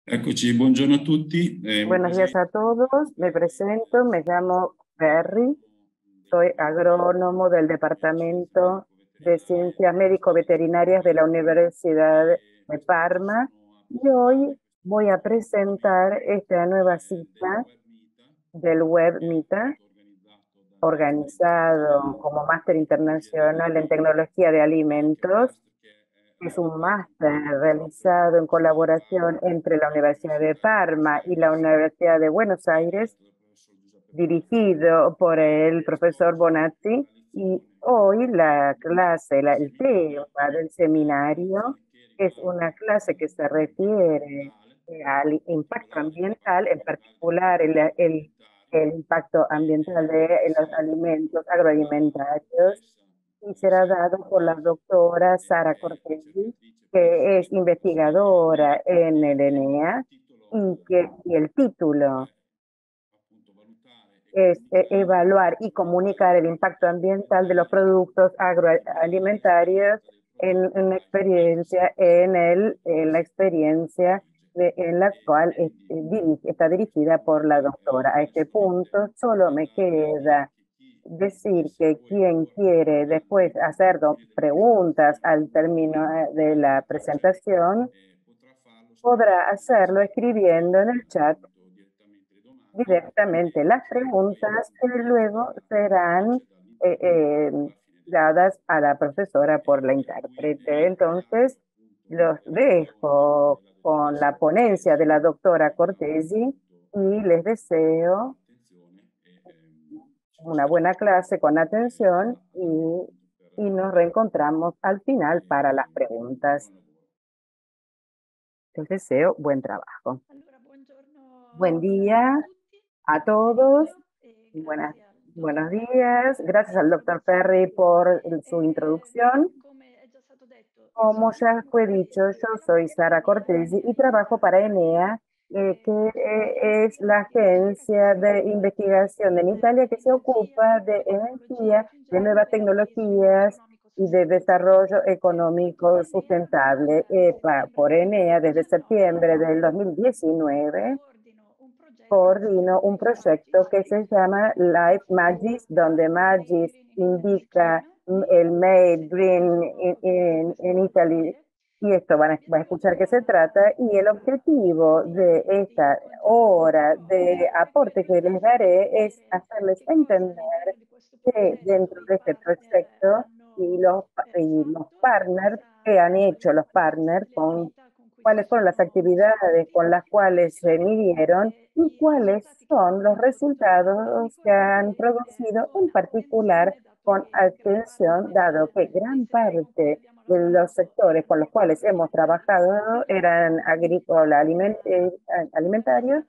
Eccoci, buongiorno a tutti. Mi Buenos días presento. a todos, me presento, me llamo Berry, soy agrónomo del Departamento de Ciencias Médico-Veterinarias de la Universidad de Parma y hoy voy a presentar esta nueva cita del Web MITA, organizado como Máster Internacional en Tecnología de Alimentos. Es un máster realizado en colaboración entre la Universidad de Parma y la Universidad de Buenos Aires, dirigido por el profesor Bonazzi. Y hoy la clase, el tema del seminario es una clase que se refiere al impacto ambiental, en particular el impacto ambiental de los alimentos agroalimentarios, y será dado por la doctora Sara Cortesi, que es investigadora en el ENEA, y el título es evaluar y comunicar el impacto ambiental de los productos agroalimentarios en una experiencia, en la experiencia en la cual está dirigida por la doctora. A este punto solo me queda decir que quien quiere después hacer preguntas al término de la presentación podrá hacerlo escribiendo en el chat directamente las preguntas que luego serán eh, eh, dadas a la profesora por la intérprete. Entonces, los dejo con la ponencia de la doctora Cortesi y les deseo una buena clase con atención y nos reencontramos al final para las preguntas. Les deseo buen trabajo. Buen día a todos. Buenos días. Gracias al doctor Ferri por su introducción. Como ya fue dicho, yo soy Sara Cortesi y trabajo para ENEA, que es la agencia de investigación en Italia que se ocupa de energía, de nuevas tecnologías y de desarrollo económico sustentable. Por ENEA, desde septiembre del 2019, coordino un proyecto que se llama Life Magis, donde Magis indica el Made Green en Italy, y esto va a escuchar qué se trata, y el objetivo de esta hora de aporte que les daré es hacerles entender que dentro de este proyecto y los partners que han hecho los partners con cuáles fueron las actividades con las cuales se midieron y cuáles son los resultados que han producido, en particular con atención, dado que gran parte de los sectores con los cuales hemos trabajado eran agrícola, alimentarios,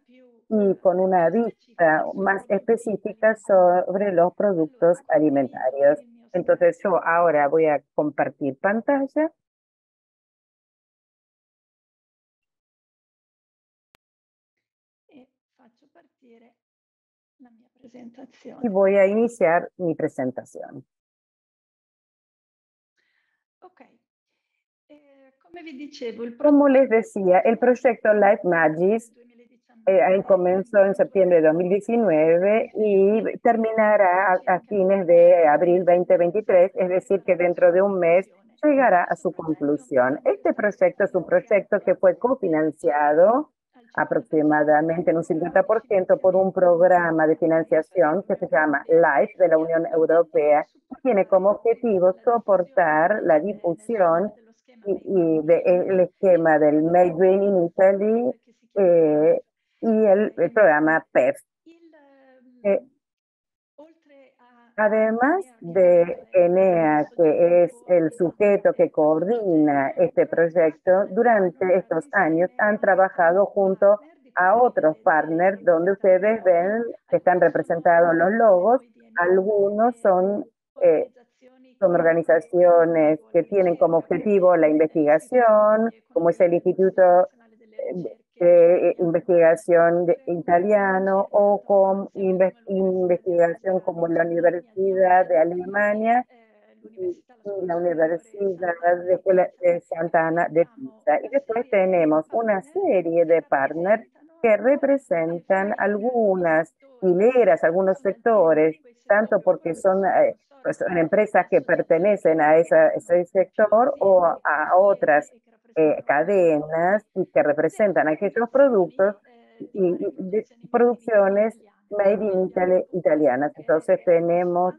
y con una vista más específica sobre los productos alimentarios. Entonces yo ahora voy a compartir pantalla y voy a iniciar mi presentación. Como les decía, el proyecto Life Magis comenzó en septiembre de 2019 y terminará a fines de abril 2023, es decir, que dentro de un mes llegará a su conclusión. Este proyecto es un proyecto que fue cofinanciado aproximadamente en un 50% por un programa de financiación que se llama LIFE de la Unión Europea, que tiene como objetivo soportar la difusión y del esquema del Made in Italy, y el programa PEF. Además de ENEA, que es el sujeto que coordina este proyecto, durante estos años han trabajado junto a otros partners donde ustedes ven que están representados los logos. Algunos son organizaciones que tienen como objetivo la investigación, como es el Instituto de Investigación Italiano, o con investigación como la Universidad de Alemania, y la Universidad de Santa Ana de Pisa. Y después tenemos una serie de partners que representan algunas hileras, algunos sectores, tanto porque pues son empresas que pertenecen a ese sector o a otras cadenas y que representan aquellos productos y de producciones made in Italy, italianas. Entonces tenemos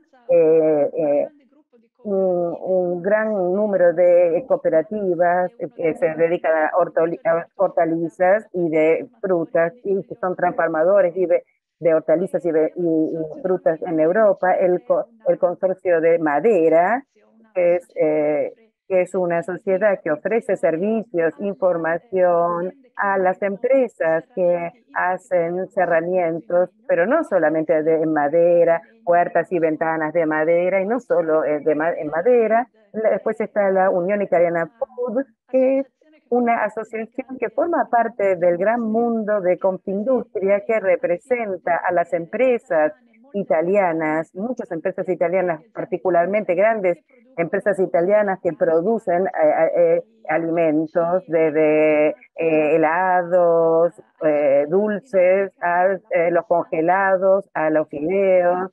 un gran número de cooperativas que se dedican a hortalizas y de frutas y que son transformadores de hortalizas y frutas en Europa, el consorcio de madera, que es una sociedad que ofrece servicios, información a las empresas que hacen cerramientos, pero no solamente de madera, puertas y ventanas de madera, y no solo en madera. Después está la Unión Italiana Food, que es una asociación que forma parte del gran mundo de Confindustria que representa a las empresas italianas, muchas empresas italianas, particularmente grandes empresas italianas que producen alimentos desde helados, dulces, a los congelados, a los fideos,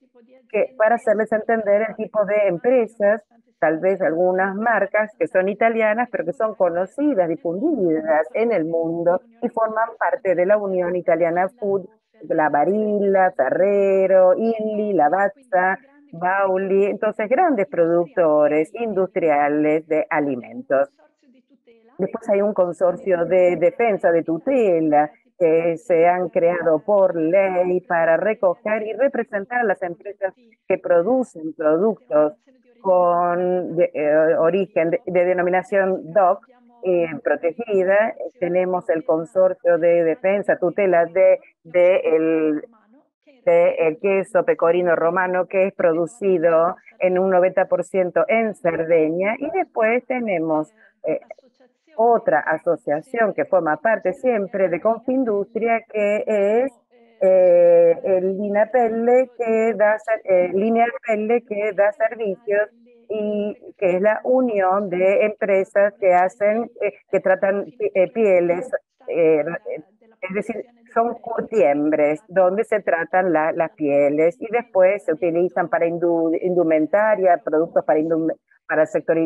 que para hacerles entender el tipo de empresas, tal vez algunas marcas que son italianas, pero que son conocidas, difundidas en el mundo y forman parte de la Unión Italiana Food, la Barilla, Ferrero, Illy, Lavazza, Bauli, entonces grandes productores industriales de alimentos. Después hay un consorcio de defensa, de tutela, que se han creado por ley para recoger y representar a las empresas que producen productos con origen de denominación DOC protegida. Tenemos el consorcio de defensa, tutela el queso pecorino romano, que es producido en un 90% en Cerdeña, y después tenemos otra asociación que forma parte siempre de Confindustria, que es el Linea Pelle, Linea Pelle, que da servicios y que es la unión de empresas que tratan pieles, es decir, son curtiembres donde se tratan las pieles y después se utilizan para indumentaria, productos para el sector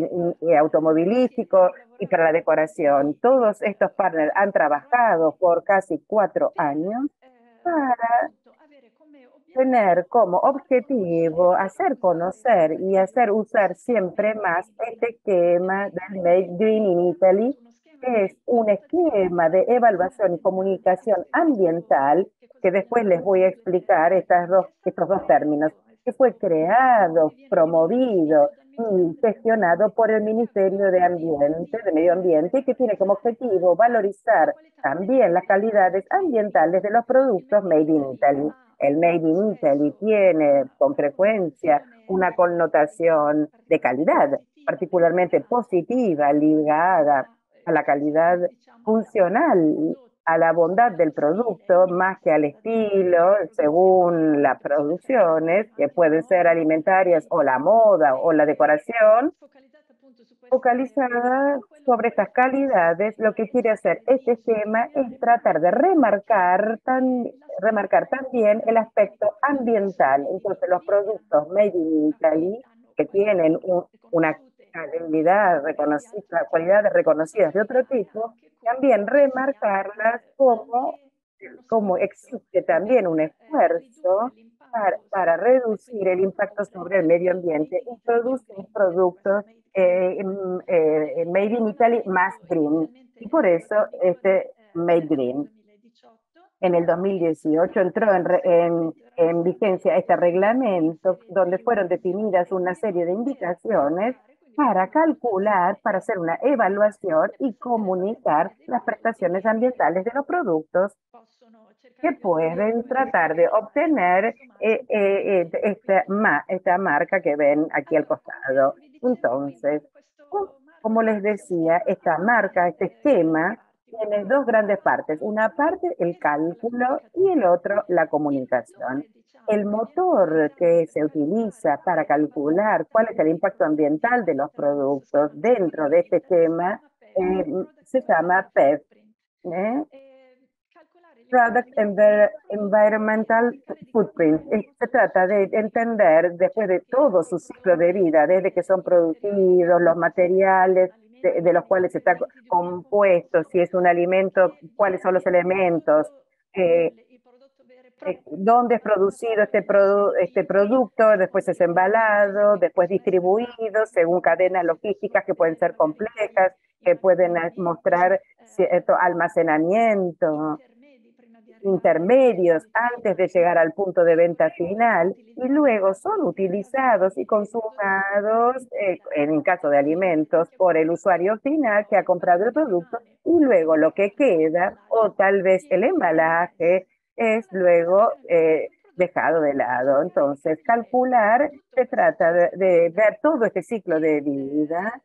automovilístico y para la decoración. Todos estos partners han trabajado por casi 4 años para tener como objetivo hacer conocer y hacer usar siempre más este esquema del Made Green in Italy, que es un esquema de evaluación y comunicación ambiental, que después les voy a explicar estos dos términos, que fue creado, promovido y gestionado por el Ministerio de Medio Ambiente, y que tiene como objetivo valorizar también las calidades ambientales de los productos Made in Italy. El Made in Italy tiene con frecuencia una connotación de calidad, particularmente positiva, ligada a la calidad funcional, a la bondad del producto, más que al estilo, según las producciones, que pueden ser alimentarias o la moda o la decoración, focalizada sobre estas calidades. Lo que quiere hacer este esquema es tratar de remarcar también el aspecto ambiental. Entonces, los productos Made in Italy, que tienen una cualidades reconocidas de otro tipo, también remarcarlas como existe también un esfuerzo para reducir el impacto sobre el medio ambiente y producir productos Made in Italy más green. Y por eso este Made Green. En el 2018 entró en vigencia este reglamento, donde fueron definidas una serie de indicaciones para calcular, para hacer una evaluación y comunicar las prestaciones ambientales de los productos que pueden tratar de obtener esta marca que ven aquí al costado. Entonces, como les decía, esta marca, este esquema, tiene dos grandes partes. Una parte, el cálculo, y el otro, la comunicación. el motor que se utiliza para calcular cuál es el impacto ambiental de los productos dentro de este tema se llama PEF, ¿eh? Product Environmental Footprint. Se trata de entender después de todo su ciclo de vida, desde que son producidos, los materiales de los cuales está compuesto, si es un alimento, cuáles son los elementos, dónde es producido este producto, después es embalado, después distribuido según cadenas logísticas que pueden ser complejas, que pueden mostrar cierto almacenamiento, intermedios antes de llegar al punto de venta final y luego son utilizados y consumados, en el caso de alimentos, por el usuario final que ha comprado el producto y luego lo que queda o tal vez el embalaje es luego dejado de lado. Entonces, calcular se trata de ver todo este ciclo de vida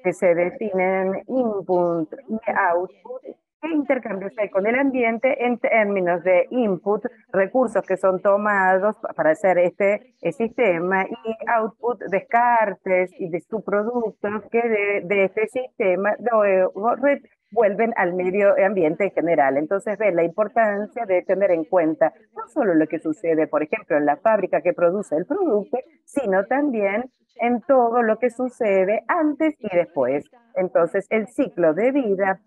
que se definen input y output. ¿Qué intercambios hay con el ambiente en términos de input, recursos que son tomados para hacer este sistema, y output, descartes y de subproductos que de este sistema vuelven al medio ambiente en general? Entonces, ve la importancia de tener en cuenta no solo lo que sucede, por ejemplo, en la fábrica que produce el producto, sino también en todo lo que sucede antes y después. Entonces, el ciclo de vida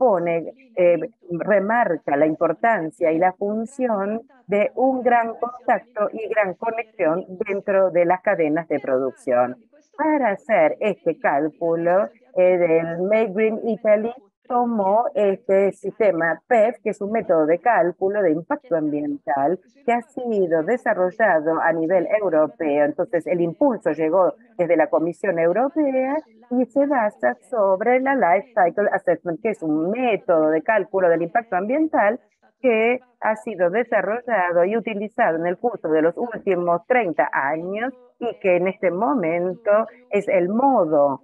remarca la importancia y la función de un gran contacto y gran conexión dentro de las cadenas de producción. Para hacer este cálculo del Made Green Italy tomó este sistema PEF, que es un método de cálculo de impacto ambiental que ha sido desarrollado a nivel europeo. Entonces, el impulso llegó desde la Comisión Europea y se basa sobre la Life Cycle Assessment, que es un método de cálculo del impacto ambiental que ha sido desarrollado y utilizado en el curso de los últimos 30 años y que en este momento es el modo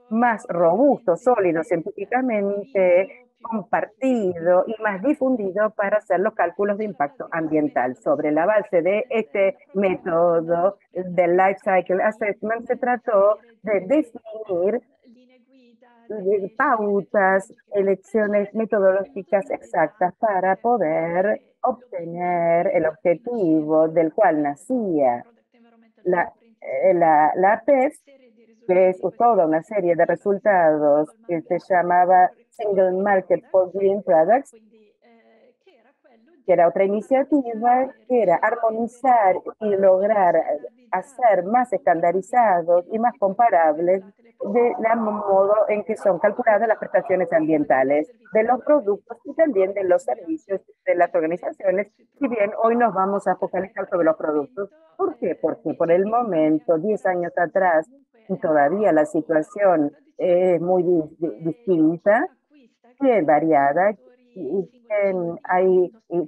más robusto, sólido, científicamente compartido y más difundido para hacer los cálculos de impacto ambiental. Sobre la base de este método del Life Cycle Assessment se trató de definir pautas, elecciones metodológicas exactas para poder obtener el objetivo del cual nacía la PEF, que es toda una serie de resultados que se llamaba Single Market for Green Products, que era otra iniciativa, que era armonizar y lograr hacer más estandarizados y más comparables de la modo en que son calculadas las prestaciones ambientales de los productos y también de los servicios de las organizaciones, si bien hoy nos vamos a focalizar sobre los productos. ¿Por qué? Porque por el momento, 10 años atrás, todavía la situación es muy distinta, bien variada,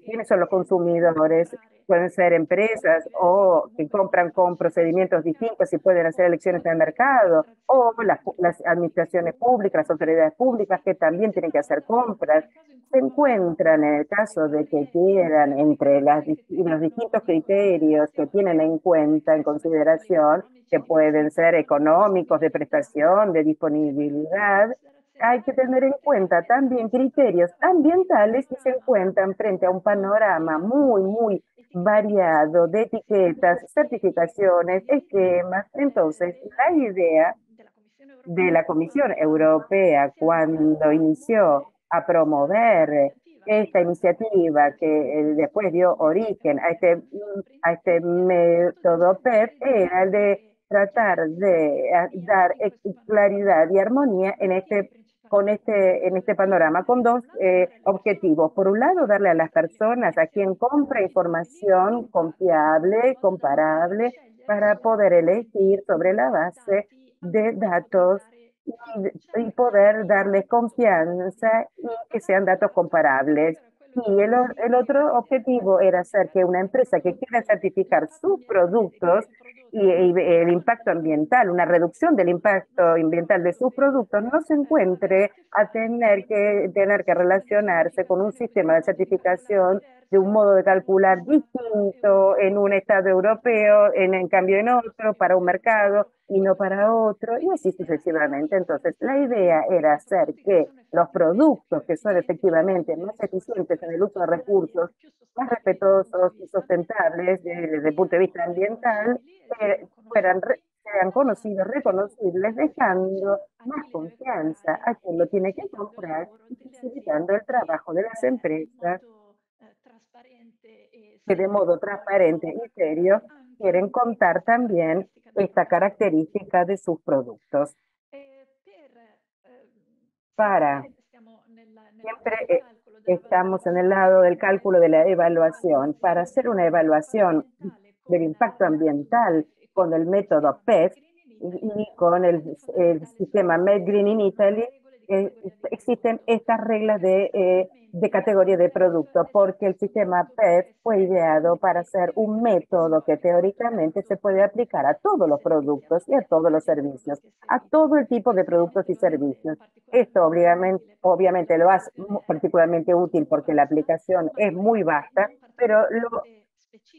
quiénes son los consumidores. Pueden ser empresas o que compran con procedimientos distintos y pueden hacer elecciones en el mercado, o las administraciones públicas, las autoridades públicas que también tienen que hacer compras. Se encuentran en el caso de que quieran entre los distintos criterios que tienen en cuenta, en consideración, que pueden ser económicos, de prestación, de disponibilidad. Hay que tener en cuenta también criterios ambientales que se encuentran frente a un panorama muy, muy variado de etiquetas, certificaciones, esquemas. Entonces, la idea de la Comisión Europea cuando inició a promover esta iniciativa que después dio origen a este método PEP era el de tratar de dar claridad y armonía en este panorama con dos objetivos. Por un lado, darle a las personas, a quien compra, información confiable, comparable, para poder elegir sobre la base de datos y poder darles confianza y que sean datos comparables. Y el otro objetivo era hacer que una empresa que quiera certificar sus productos y el impacto ambiental, una reducción del impacto ambiental de sus productos, no se encuentre a tener que relacionarse con un sistema de certificación de un modo de calcular distinto en un estado europeo, en cambio en otro, para un mercado y no para otro, y así sucesivamente. Entonces, la idea era hacer que los productos que son efectivamente más eficientes en el uso de recursos, más respetuosos y sustentables desde el punto de vista ambiental, sean conocidos, reconocibles, dejando más confianza a quien lo tiene que comprar y facilitando el trabajo de las empresas que de modo transparente y serio quieren contar también esta característica de sus productos. Siempre estamos en el lado del cálculo de la evaluación. Para hacer una evaluación del impacto ambiental con el método PEF y con el sistema Made Green in Italy, existen estas reglas de categoría de producto, porque el sistema PEF fue ideado para ser un método que teóricamente se puede aplicar a todos los productos y a todos los servicios, a todo el tipo de productos y servicios. Esto obviamente lo hace particularmente útil porque la aplicación es muy vasta, pero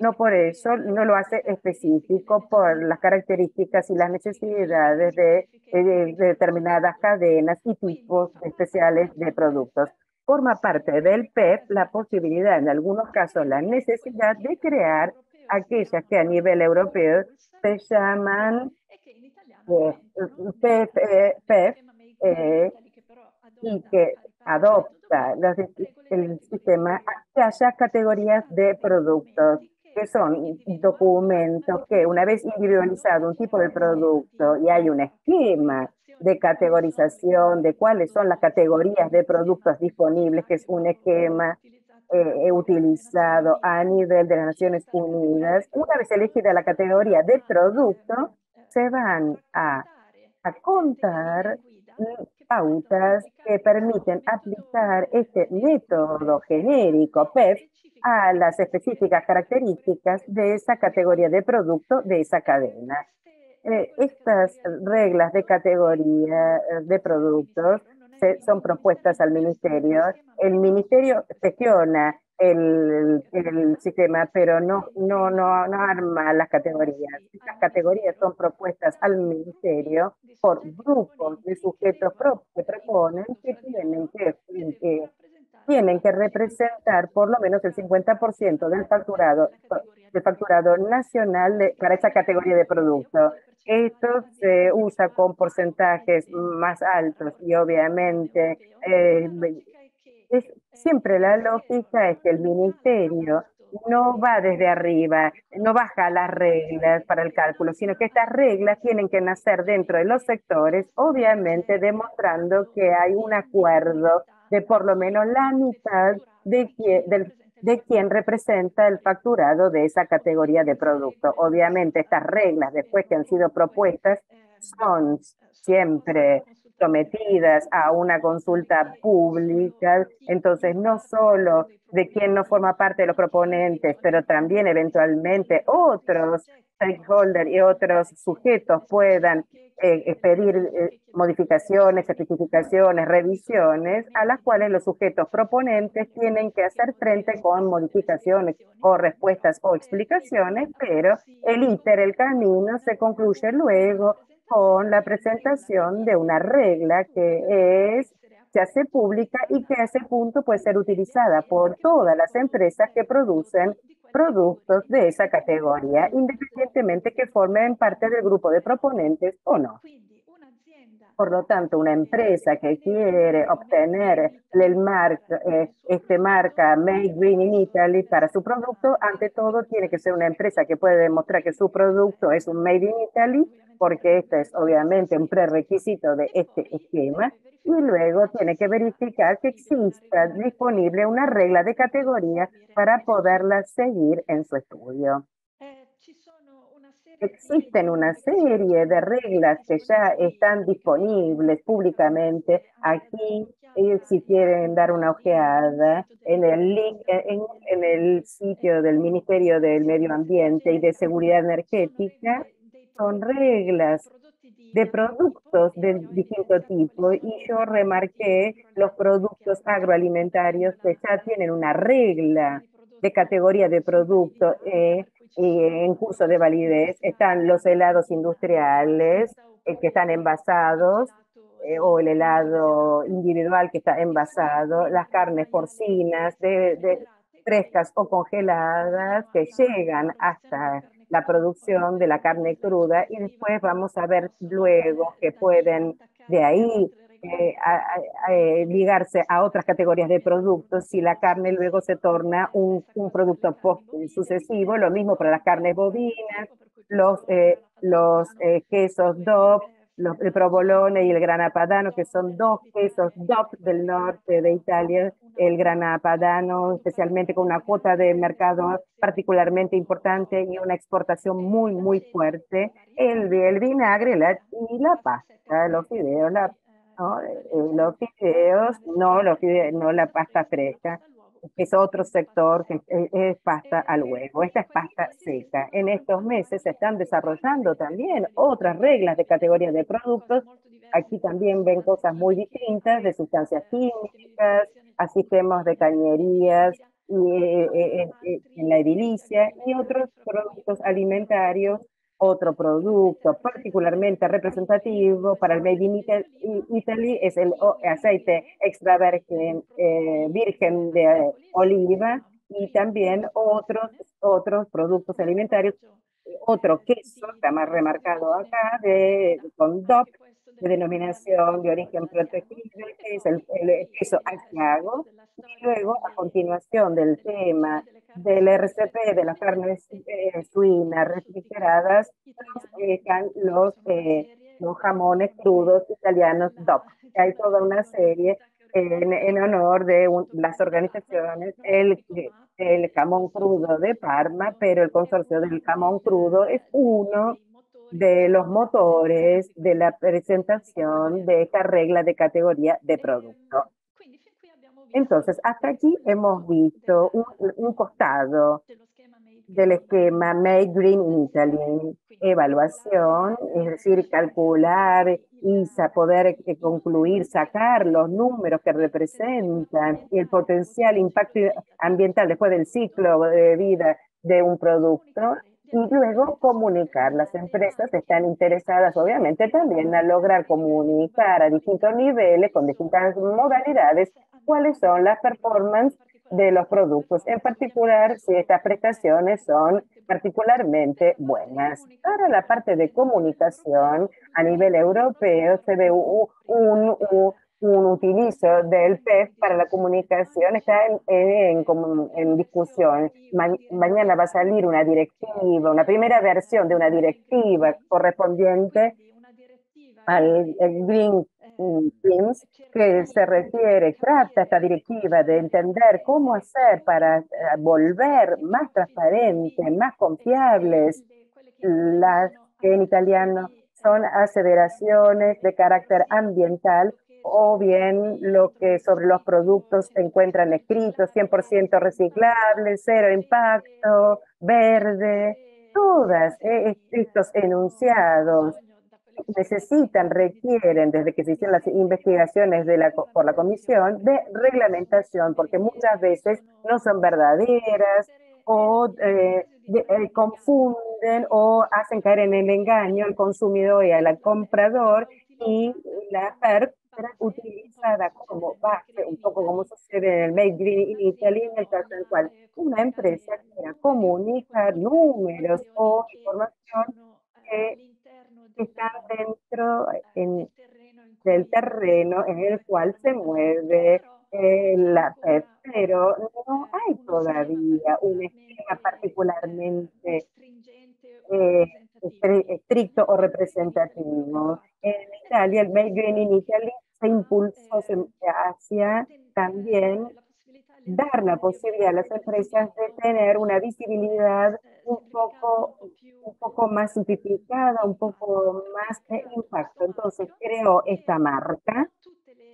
no por eso no lo hace específico por las características y las necesidades de determinadas cadenas y tipos especiales de productos. Forma parte del PEP la posibilidad, en algunos casos, la necesidad de crear aquellas que a nivel europeo se llaman PEP, y que adopta el sistema, que haya categorías de productos, que son documentos que una vez individualizado un tipo de producto y hay un esquema de categorización de cuáles son las categorías de productos disponibles, que es un esquema utilizado a nivel de las Naciones Unidas. Una vez elegida la categoría de producto, se van a contar pautas que permiten aplicar este método genérico PEF a las específicas características de esa categoría de producto de esa cadena. Estas reglas de categoría de productos son propuestas al ministerio. El ministerio gestiona el sistema, pero no arma las categorías. Estas categorías son propuestas al ministerio por grupos de sujetos que proponen que tienen que representar por lo menos el 50% del facturado nacional para esa categoría de producto. Esto se usa con porcentajes más altos y obviamente siempre la lógica es que el ministerio no va desde arriba, no baja las reglas para el cálculo, sino que estas reglas tienen que nacer dentro de los sectores, obviamente demostrando que hay un acuerdo de por lo menos la mitad de quien representa el facturado de esa categoría de producto. Obviamente estas reglas, después que han sido propuestas, son siempre sometidas a una consulta pública, entonces no solo de quien no forma parte de los proponentes, pero también eventualmente otros stakeholders y otros sujetos puedan pedir modificaciones, especificaciones, revisiones, a las cuales los sujetos proponentes tienen que hacer frente con modificaciones o respuestas o explicaciones, pero el camino se concluye luego con la presentación de una regla que se hace pública y que a ese punto puede ser utilizada por todas las empresas que producen productos de esa categoría, independientemente que formen parte del grupo de proponentes o no. Por lo tanto, una empresa que quiere obtener marca Made Green in Italy para su producto, ante todo tiene que ser una empresa que puede demostrar que su producto es un Made in Italy, porque este es obviamente un prerequisito de este esquema, y luego tiene que verificar que exista disponible una regla de categoría para poderla seguir en su estudio. Existen una serie de reglas que ya están disponibles públicamente. Aquí, si quieren dar una ojeada, en el link, en el sitio del Ministerio del Medio Ambiente y de Seguridad Energética, son reglas de productos de distinto tipo, y yo remarqué los productos agroalimentarios que ya tienen una regla de categoría de producto en curso de validez. Están los helados industriales que están envasados, o el helado individual que está envasado, las carnes porcinas frescas o congeladas que llegan hasta la producción de la carne cruda, y después vamos a ver luego que pueden de ahí ligarse a otras categorías de productos si la carne luego se torna un producto sucesivo. Lo mismo para las carnes bovinas, los quesos DOP, el provolone y el grana padano, que son dos quesos DOP del norte de Italia. El grana padano, especialmente con una cuota de mercado particularmente importante y una exportación muy, muy fuerte. El vinagre y la pasta, los fideos, ¿no? No la pasta fresca, que es otro sector que es pasta al huevo. Esta es pasta seca. En estos meses se están desarrollando también otras reglas de categoría de productos. Aquí también ven cosas muy distintas, de sustancias químicas, a sistemas de cañerías en la edilicia y otros productos alimentarios. Otro producto particularmente representativo para el Made in Italy es el aceite extra virgen de oliva, y también otros productos alimentarios. Otro queso, está más remarcado acá, con DOP, de denominación de origen protegido, que es el queso asiago. Y luego, a continuación del tema del RCP de las carnes suinas refrigeradas, están los jamones crudos italianos DOP. Hay toda una serie en honor de las organizaciones, el jamón crudo de Parma, pero el consorcio del jamón crudo es uno de los motores de la presentación de esta regla de categoría de producto. Entonces, hasta aquí hemos visto un costado del esquema Made Green in Italy, evaluación, es decir, calcular y poder concluir, sacar los números que representan el potencial impacto ambiental después del ciclo de vida de un producto, y luego comunicar. Las empresas están interesadas, obviamente, también a lograr comunicar a distintos niveles, con distintas modalidades, cuáles son las performances de los productos, en particular si estas prestaciones son particularmente buenas. Para la parte de comunicación a nivel europeo se ve un utilizo del PEF para la comunicación, está en discusión. Mañana va a salir una directiva, una primera versión de una directiva correspondiente al Green Teams, que se refiere, trata esta directiva de entender cómo hacer para volver más transparentes, más confiables las que en italiano son aseveraciones de carácter ambiental, o bien lo que sobre los productos se encuentran escritos: 100% reciclable, cero impacto, verde. Todas estos enunciados requieren, desde que se hicieron las investigaciones por la Comisión, de reglamentación, porque muchas veces no son verdaderas, o confunden o hacen caer en el engaño al consumidor y al comprador, y la PERC será utilizada como base, un poco como sucede en el Made Green in Italy, en el caso en el cual una empresa quiera comunicar números o información que están dentro del terreno en el cual se mueve la PEP, pero no hay todavía un esquema particularmente estricto o representativo. En Italia, el Made Green in Italy se impulsó hacia también dar la posibilidad a las empresas de tener una visibilidad un poco más simplificada, un poco más de impacto. Entonces creó esta marca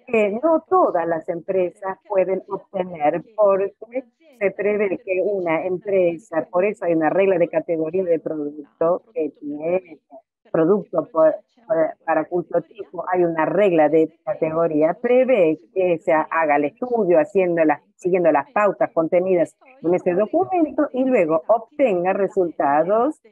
que no todas las empresas pueden obtener, porque se prevé que una empresa, por eso hay una regla de categoría de producto que tiene producto para cuyo tipo hay una regla de categoría, prevé que se haga el estudio siguiendo las pautas contenidas en ese documento y luego obtenga resultados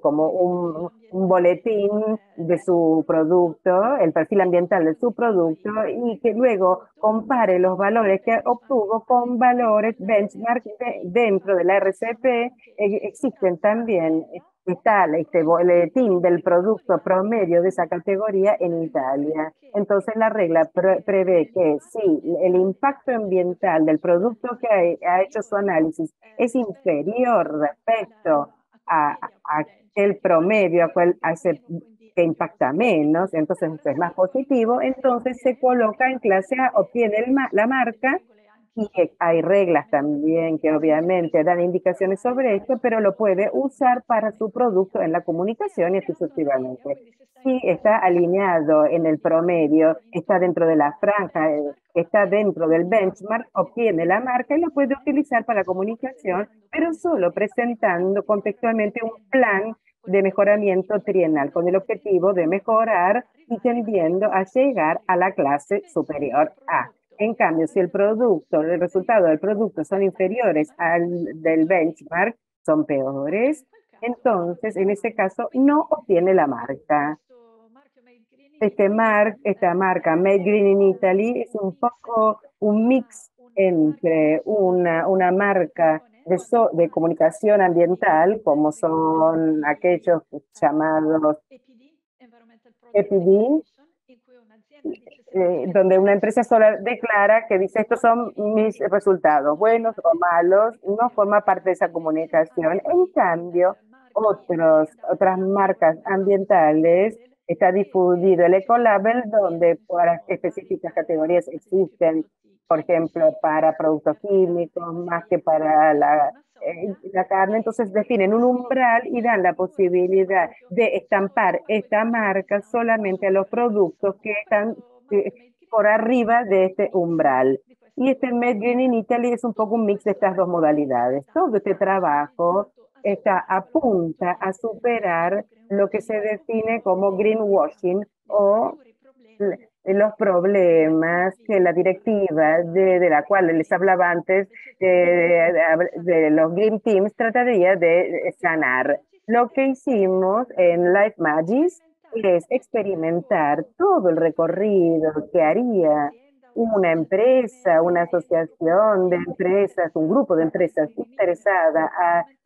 como un boletín de su producto, el perfil ambiental de su producto, y que luego compare los valores que obtuvo con valores benchmark dentro de la RCP. Existen también, está este boletín del producto promedio de esa categoría en Italia. Entonces la regla prevé que si el impacto ambiental del producto que ha hecho su análisis es inferior respecto a el promedio a ese que impacta menos, entonces es más positivo, entonces se coloca en clase A, obtiene la marca, y hay reglas también que obviamente dan indicaciones sobre esto, pero lo puede usar para su producto en la comunicación y así sucesivamente. Si está alineado en el promedio, está dentro de la franja, está dentro del benchmark, obtiene la marca y lo puede utilizar para la comunicación, pero solo presentando contextualmente un plan de mejoramiento trienal con el objetivo de mejorar y tendiendo a llegar a la clase superior A. En cambio, si el resultado del producto son inferiores al del benchmark, son peores, entonces en ese caso no obtiene la marca. Esta marca Made Green in Italy es un poco un mix entre una marca de comunicación ambiental, como son aquellos llamados EPD, donde una empresa solar declara que dice estos son mis resultados, buenos o malos, no forma parte de esa comunicación. En cambio, otras marcas ambientales está difundido el Ecolabel, donde para específicas categorías existen, por ejemplo, para productos químicos, más que para la carne, entonces definen un umbral y dan la posibilidad de estampar esta marca solamente a los productos que están por arriba de este umbral. Y este Made Green in Italy es un poco un mix de estas dos modalidades. Todo este trabajo apunta a superar lo que se define como greenwashing o los problemas que la directiva de la cual les hablaba antes, de los Green Teams, trataría de sanar. Lo que hicimos en Life Magis es experimentar todo el recorrido que haría una empresa, una asociación de empresas, un grupo de empresas interesada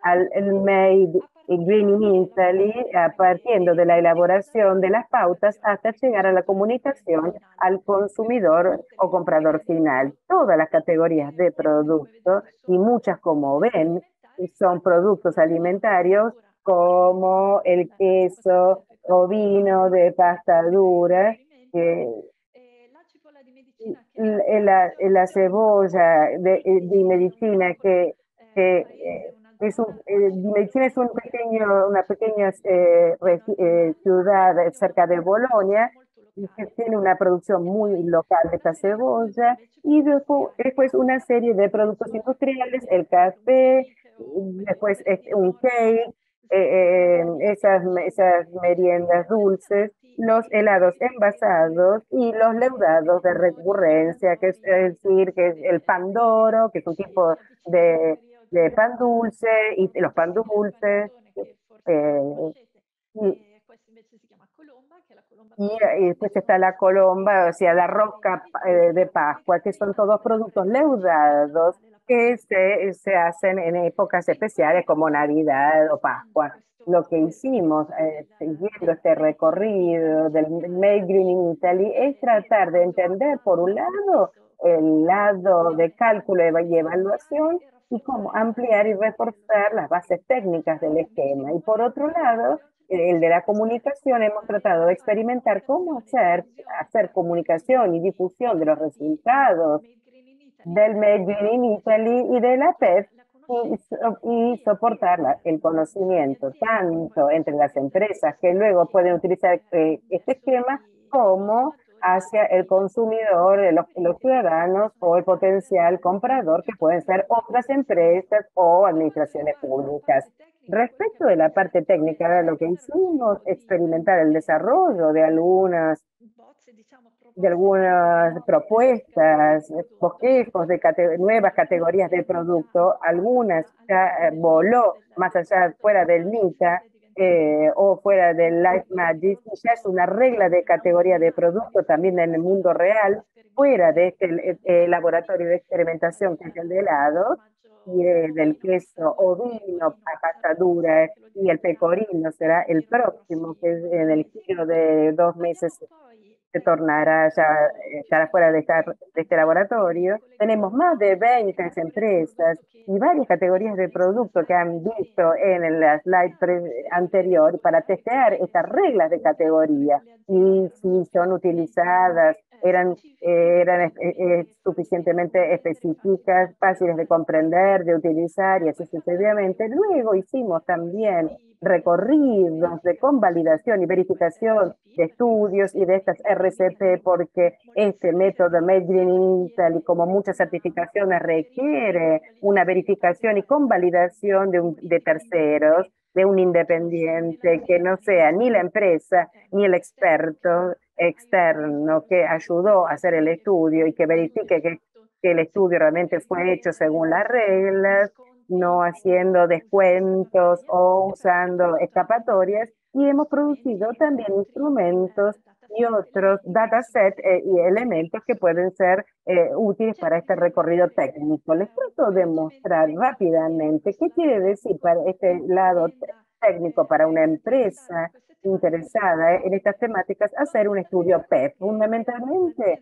al Made Green in Italy, partiendo de la elaboración de las pautas hasta llegar a la comunicación al consumidor o comprador final. Todas las categorías de productos, y muchas, como ven, son productos alimentarios como el queso ovino de pasta dura, la cebolla de medicina medicina es una pequeña ciudad cerca de Bolonia que tiene una producción muy local de esta cebolla, y después una serie de productos industriales, el café, después un cake, esas meriendas dulces, los helados envasados y los leudados de recurrencia, que es decir, que es el pan doro, que es un tipo de pan dulce, y los pan dulces, eh, y, y después está la colomba, o sea, la rosca de Pascua, que son todos productos leudados que se hacen en épocas especiales como Navidad o Pascua. Lo que hicimos, siguiendo este recorrido del Made Green in Italy, es tratar de entender, por un lado, el lado de cálculo y evaluación, y cómo ampliar y reforzar las bases técnicas del esquema. Y por otro lado, el de la comunicación, hemos tratado de experimentar cómo hacer comunicación y difusión de los resultados del Made in Italy y de la PEF, y soportar el conocimiento tanto entre las empresas que luego pueden utilizar este esquema, como hacia el consumidor, los ciudadanos o el potencial comprador, que pueden ser otras empresas o administraciones públicas. Respecto de la parte técnica, lo que hicimos, experimentar el desarrollo de algunas propuestas, bosquejos de nuevas categorías de producto, algunas ya voló más allá, fuera del MICA o fuera del Life Magic, y ya es una regla de categoría de producto también en el mundo real, fuera de este laboratorio de experimentación que es el de helado, y del queso ovino a pasta dura y el pecorino será el próximo, que es en el giro de 2 meses se tornará ya estará fuera de este laboratorio. Tenemos más de 20 empresas y varias categorías de productos que han visto en la slide anterior para testear estas reglas de categoría y si son utilizadas, eran suficientemente específicas, fáciles de comprender, de utilizar y así sucesivamente. Luego hicimos también recorridos de convalidación y verificación de estudios y de estas RCP, porque este método Made in Italy, como muchas certificaciones, requiere una verificación y convalidación de terceros, de un independiente que no sea ni la empresa ni el experto externo que ayudó a hacer el estudio y que verifique que el estudio realmente fue hecho según las reglas, no haciendo descuentos o usando escapatorias, y hemos producido también instrumentos y otros datasets y elementos que pueden ser útiles para este recorrido técnico. Les trato de mostrar rápidamente qué quiere decir para este lado técnico para una empresa interesada en estas temáticas hacer un estudio PEP. Fundamentalmente,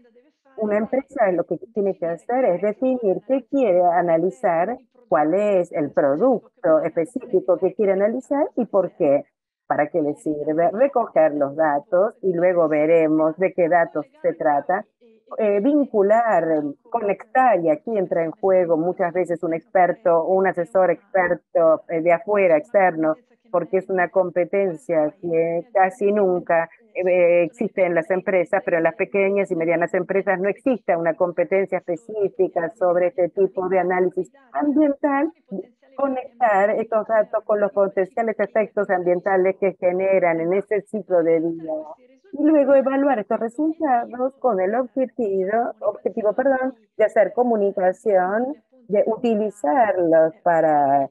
una empresa lo que tiene que hacer es definir qué quiere analizar, cuál es el producto específico que quiere analizar y por qué, para qué le sirve, recoger los datos y luego veremos de qué datos se trata, vincular, conectar, y aquí entra en juego muchas veces un experto, un asesor experto de afuera, externo, porque es una competencia que casi nunca existe en las empresas, pero en las pequeñas y medianas empresas no existe una competencia específica sobre este tipo de análisis ambiental, conectar estos datos con los potenciales efectos ambientales que generan en ese ciclo de vida y luego evaluar estos resultados con el objetivo, de hacer comunicación, de utilizarlos para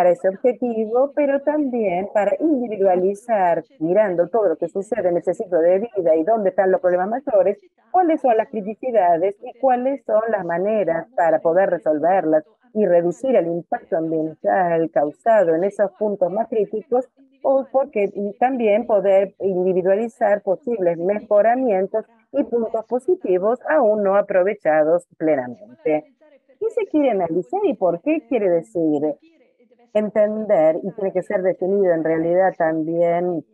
ese objetivo, pero también para individualizar, mirando todo lo que sucede en ese ciclo de vida y dónde están los problemas mayores, cuáles son las criticidades y cuáles son las maneras para poder resolverlas y reducir el impacto ambiental causado en esos puntos más críticos, o porque también poder individualizar posibles mejoramientos y puntos positivos aún no aprovechados plenamente. ¿Qué se quiere analizar y por qué quiere decir? Entender, y tiene que ser definido en realidad también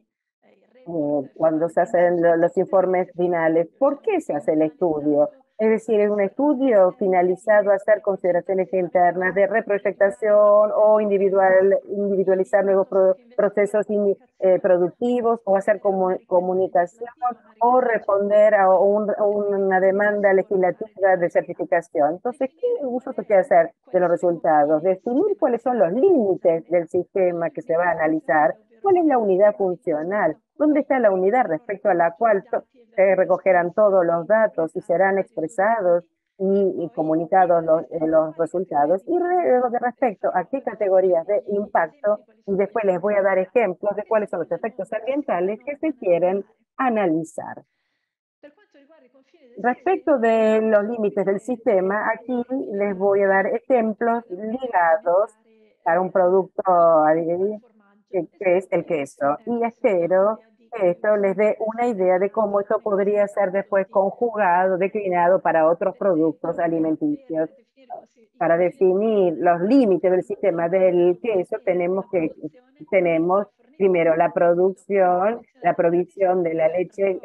cuando se hacen los informes finales, ¿por qué se hace el estudio? Es decir, es un estudio finalizado a hacer consideraciones internas de reproyectación o individualizar nuevos procesos productivos o hacer comunicación o responder a una demanda legislativa de certificación. Entonces, ¿qué uso se quiere hacer de los resultados? Definir cuáles son los límites del sistema que se va a analizar, cuál es la unidad funcional, dónde está la unidad respecto a la cual se recogerán todos los datos y serán expresados y comunicados los resultados, y respecto a qué categorías de impacto, y después les voy a dar ejemplos de cuáles son los efectos ambientales que se quieren analizar. Respecto de los límites del sistema, aquí les voy a dar ejemplos ligados para un producto que es el queso. Y espero que esto les dé una idea de cómo esto podría ser después conjugado, declinado para otros productos alimenticios. Para definir los límites del sistema del queso, tenemos primero la producción, la provisión de la leche,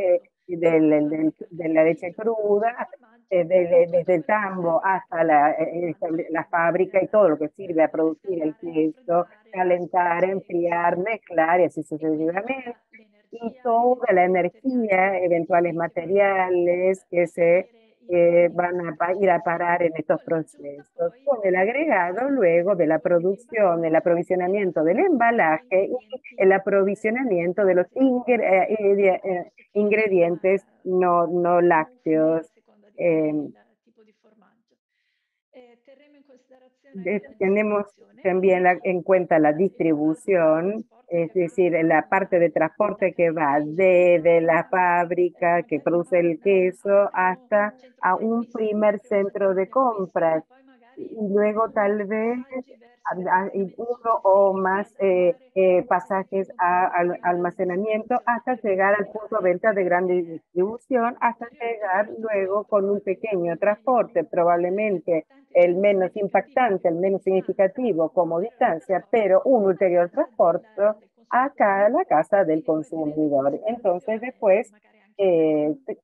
de la leche cruda, desde el tambo hasta la fábrica y todo lo que sirve a producir el queso, calentar, enfriar, mezclar y así sucesivamente. Y toda la energía, eventuales materiales que se van a ir a parar en estos procesos, con el agregado luego de la producción, el aprovisionamiento del embalaje y el aprovisionamiento de los ingredientes no lácteos. Tenemos también en cuenta la distribución, es decir, la parte de transporte que va de la fábrica que produce el queso hasta a un primer centro de compras y luego tal vez uno o más pasajes al almacenamiento hasta llegar al punto de venta de gran distribución, hasta llegar luego con un pequeño transporte, probablemente el menos impactante, el menos significativo como distancia, pero un ulterior transporte acá a la casa del consumidor. Entonces después,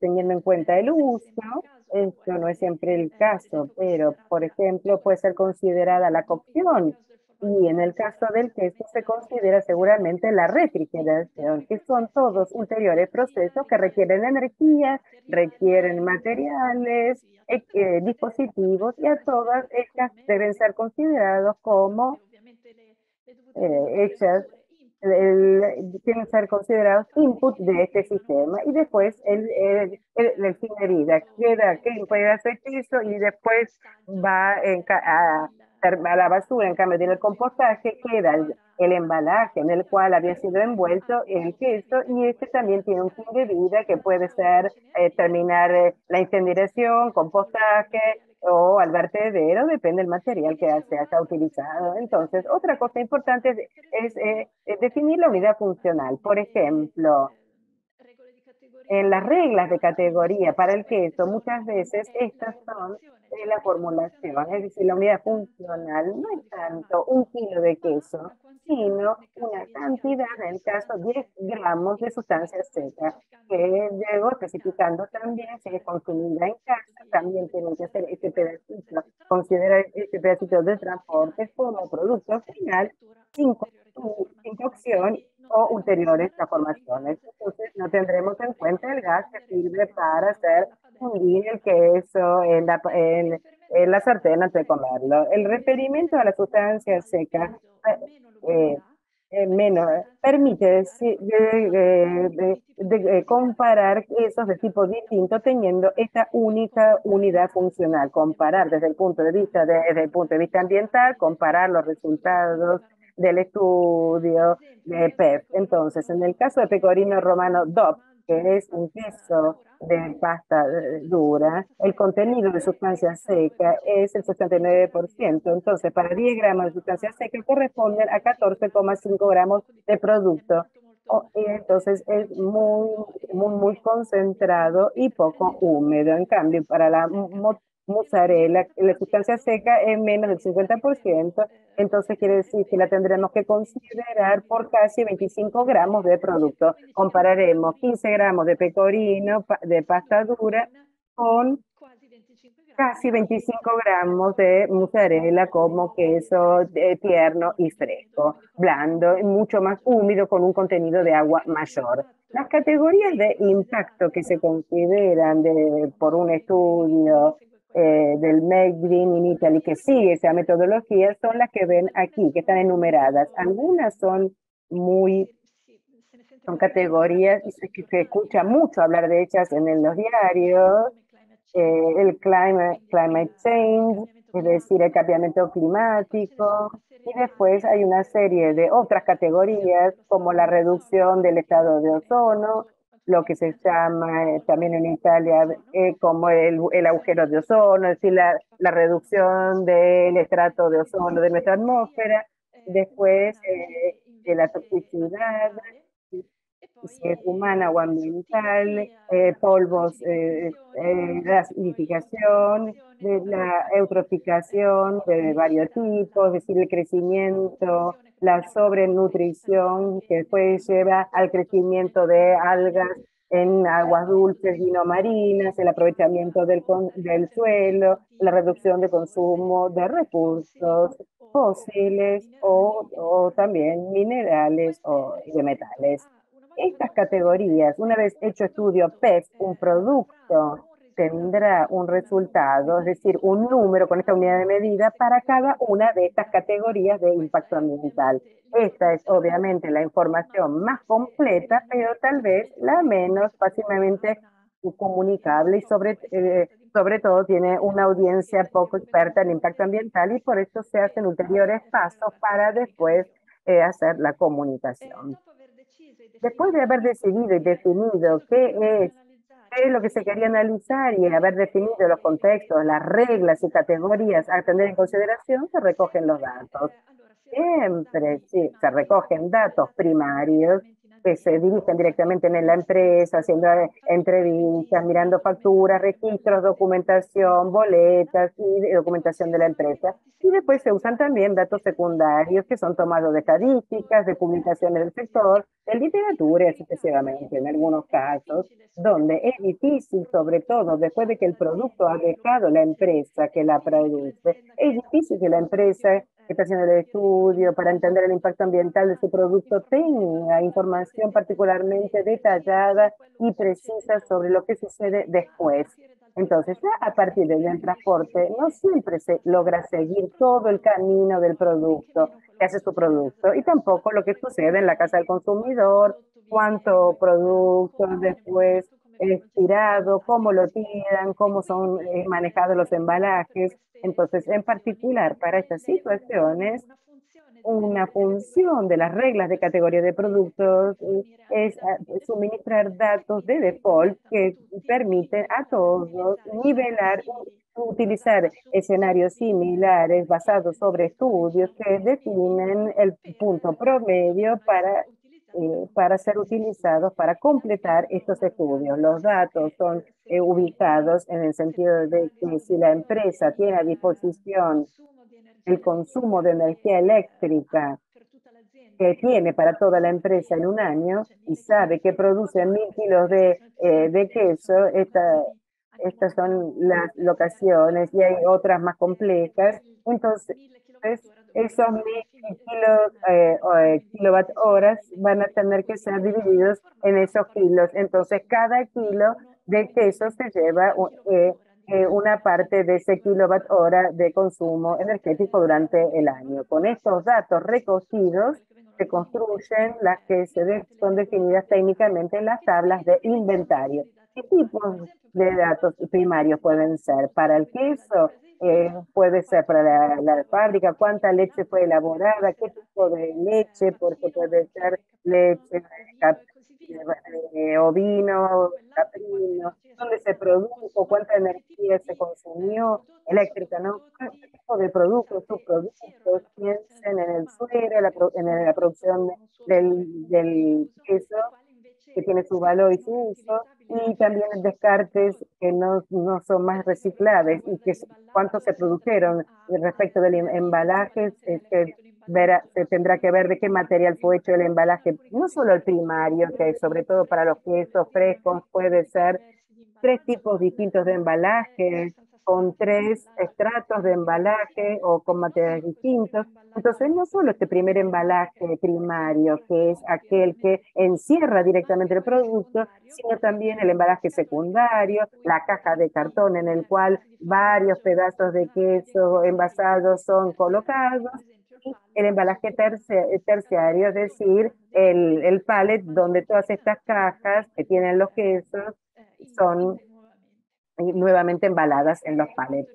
teniendo en cuenta el uso, esto no es siempre el caso, pero por ejemplo puede ser considerada la cocción y en el caso del queso se considera seguramente la refrigeración, que son todos ulteriores procesos que requieren energía, requieren materiales, dispositivos y a todas estas deben ser considerados como hechas tienen que ser considerados input de este sistema y después el fin de vida queda que puede hacer eso y después va a la basura. En cambio, en el compostaje queda el embalaje en el cual había sido envuelto el queso y este también tiene un fin de vida que puede ser terminar la incineración, compostaje o al vertedero, depende del material que se haya utilizado. Entonces, otra cosa importante es definir la unidad funcional. Por ejemplo, en las reglas de categoría para el queso, muchas veces estas son la formulación, es decir, la unidad funcional no es tanto un kilo de queso, sino una cantidad, en el caso 10 gramos de sustancia seca, que luego especificando también si es consumida en casa, también tienen que hacer este pedacito, considerar este pedacito de transporte como producto final sin cocción o ulteriores transformaciones. Entonces, no tendremos en cuenta el gas que sirve para hacer fundir el queso en la sartén antes de comerlo. El referimiento a la sustancia seca menos permite comparar quesos de tipo distinto teniendo esta única unidad funcional, comparar desde el punto de vista ambiental, comparar los resultados del estudio de PEP. Entonces, en el caso de Pecorino Romano DOP, que es un queso de pasta dura, el contenido de sustancia seca es el 69%. Entonces, para 10 gramos de sustancia seca corresponden a 14,5 gramos de producto. Entonces, es muy concentrado y poco húmedo. En cambio, para la mozzarella, la sustancia seca es menos del 50%, entonces quiere decir que la tendremos que considerar por casi 25 gramos de producto. Compararemos 15 gramos de pecorino, de pasta dura, con casi 25 gramos de mozzarella como queso tierno y fresco, blando y mucho más húmedo con un contenido de agua mayor. Las categorías de impacto que se consideran por un estudio del Made in Italy que sigue esa metodología son las que ven aquí, que están enumeradas. Algunas son categorías que se escucha mucho hablar de ellas en los diarios, el climate change, es decir, el cambiamiento climático, y después hay una serie de otras categorías como la reducción del estado de ozono, lo que se llama también en Italia como el agujero de ozono, es decir, la reducción del estrato de ozono de nuestra atmósfera, después de la toxicidad, si es humana o ambiental, polvos, la acidificación, de la eutroficación de varios tipos, es decir, el crecimiento, la sobrenutrición que después lleva al crecimiento de algas en aguas dulces y no marinas, el aprovechamiento del suelo, la reducción de consumo de recursos fósiles o también minerales o de metales. Estas categorías, una vez hecho estudio PES, un producto tendrá un resultado, es decir, un número con esta unidad de medida para cada una de estas categorías de impacto ambiental. Esta es obviamente la información más completa, pero tal vez la menos fácilmente comunicable y sobre todo tiene una audiencia poco experta en impacto ambiental y por eso se hacen ulteriores pasos para después hacer la comunicación. Después de haber decidido y definido qué es lo que se quería analizar y haber definido los contextos, las reglas y categorías a tener en consideración, se recogen los datos. Siempre sí, se recogen datos primarios que se dirigen directamente en la empresa, haciendo entrevistas, mirando facturas, registros, documentación, boletas y documentación de la empresa. Y después se usan también datos secundarios que son tomados de estadísticas, de publicaciones del sector, de literatura y así sucesivamente, en algunos casos, donde es difícil, sobre todo después de que el producto ha dejado la empresa que la produce, es difícil que la empresa que está haciendo el estudio para entender el impacto ambiental de su producto tenga información particularmente detallada y precisa sobre lo que sucede después. Entonces, ya a partir del transporte, no siempre se logra seguir todo el camino del producto que hace su producto y tampoco lo que sucede en la casa del consumidor, cuánto producto después es tirado, cómo lo tiran, cómo son manejados los embalajes. Entonces, en particular para estas situaciones, una función de las reglas de categoría de productos es suministrar datos de default que permiten a todos nivelar, utilizar escenarios similares basados sobre estudios que definen el punto promedio para ser utilizados para completar estos estudios. Los datos son ubicados en el sentido de que si la empresa tiene a disposición el consumo de energía eléctrica que tiene para toda la empresa en un año y sabe que produce 1.000 kilos de queso, estas son las locaciones y hay otras más complejas. Entonces, esos 1.000 kilos, kilowatt horas van a tener que ser divididos en esos kilos. Entonces, cada kilo de queso se lleva una parte de ese kilowatt hora de consumo energético durante el año. Con estos datos recogidos, se construyen las que son definidas técnicamente en las tablas de inventario. ¿Qué tipos de datos primarios pueden ser? Para el queso, puede ser para la fábrica, cuánta leche fue elaborada, qué tipo de leche, porque puede ser leche ovino, caprino, dónde se produjo, cuánta energía se consumió eléctrica, ¿no? ¿Qué tipo de productos, subproductos, piensen en el suero, en la producción del queso, que tiene su valor y su uso, y también descartes que no son más reciclables y que cuántos se produjeron respecto del embalaje, se tendrá que ver de qué material fue hecho el embalaje, no solo el primario, que sobre todo para los quesos frescos puede ser 3 tipos distintos de embalaje, con 3 estratos de embalaje o con materiales distintos. Entonces, no solo este primer embalaje primario, que es aquel que encierra directamente el producto, sino también el embalaje secundario, la caja de cartón en el cual varios pedazos de queso envasados son colocados, y el embalaje terciario, es decir, el pallet donde todas estas cajas que tienen los quesos son nuevamente embaladas en los pallets.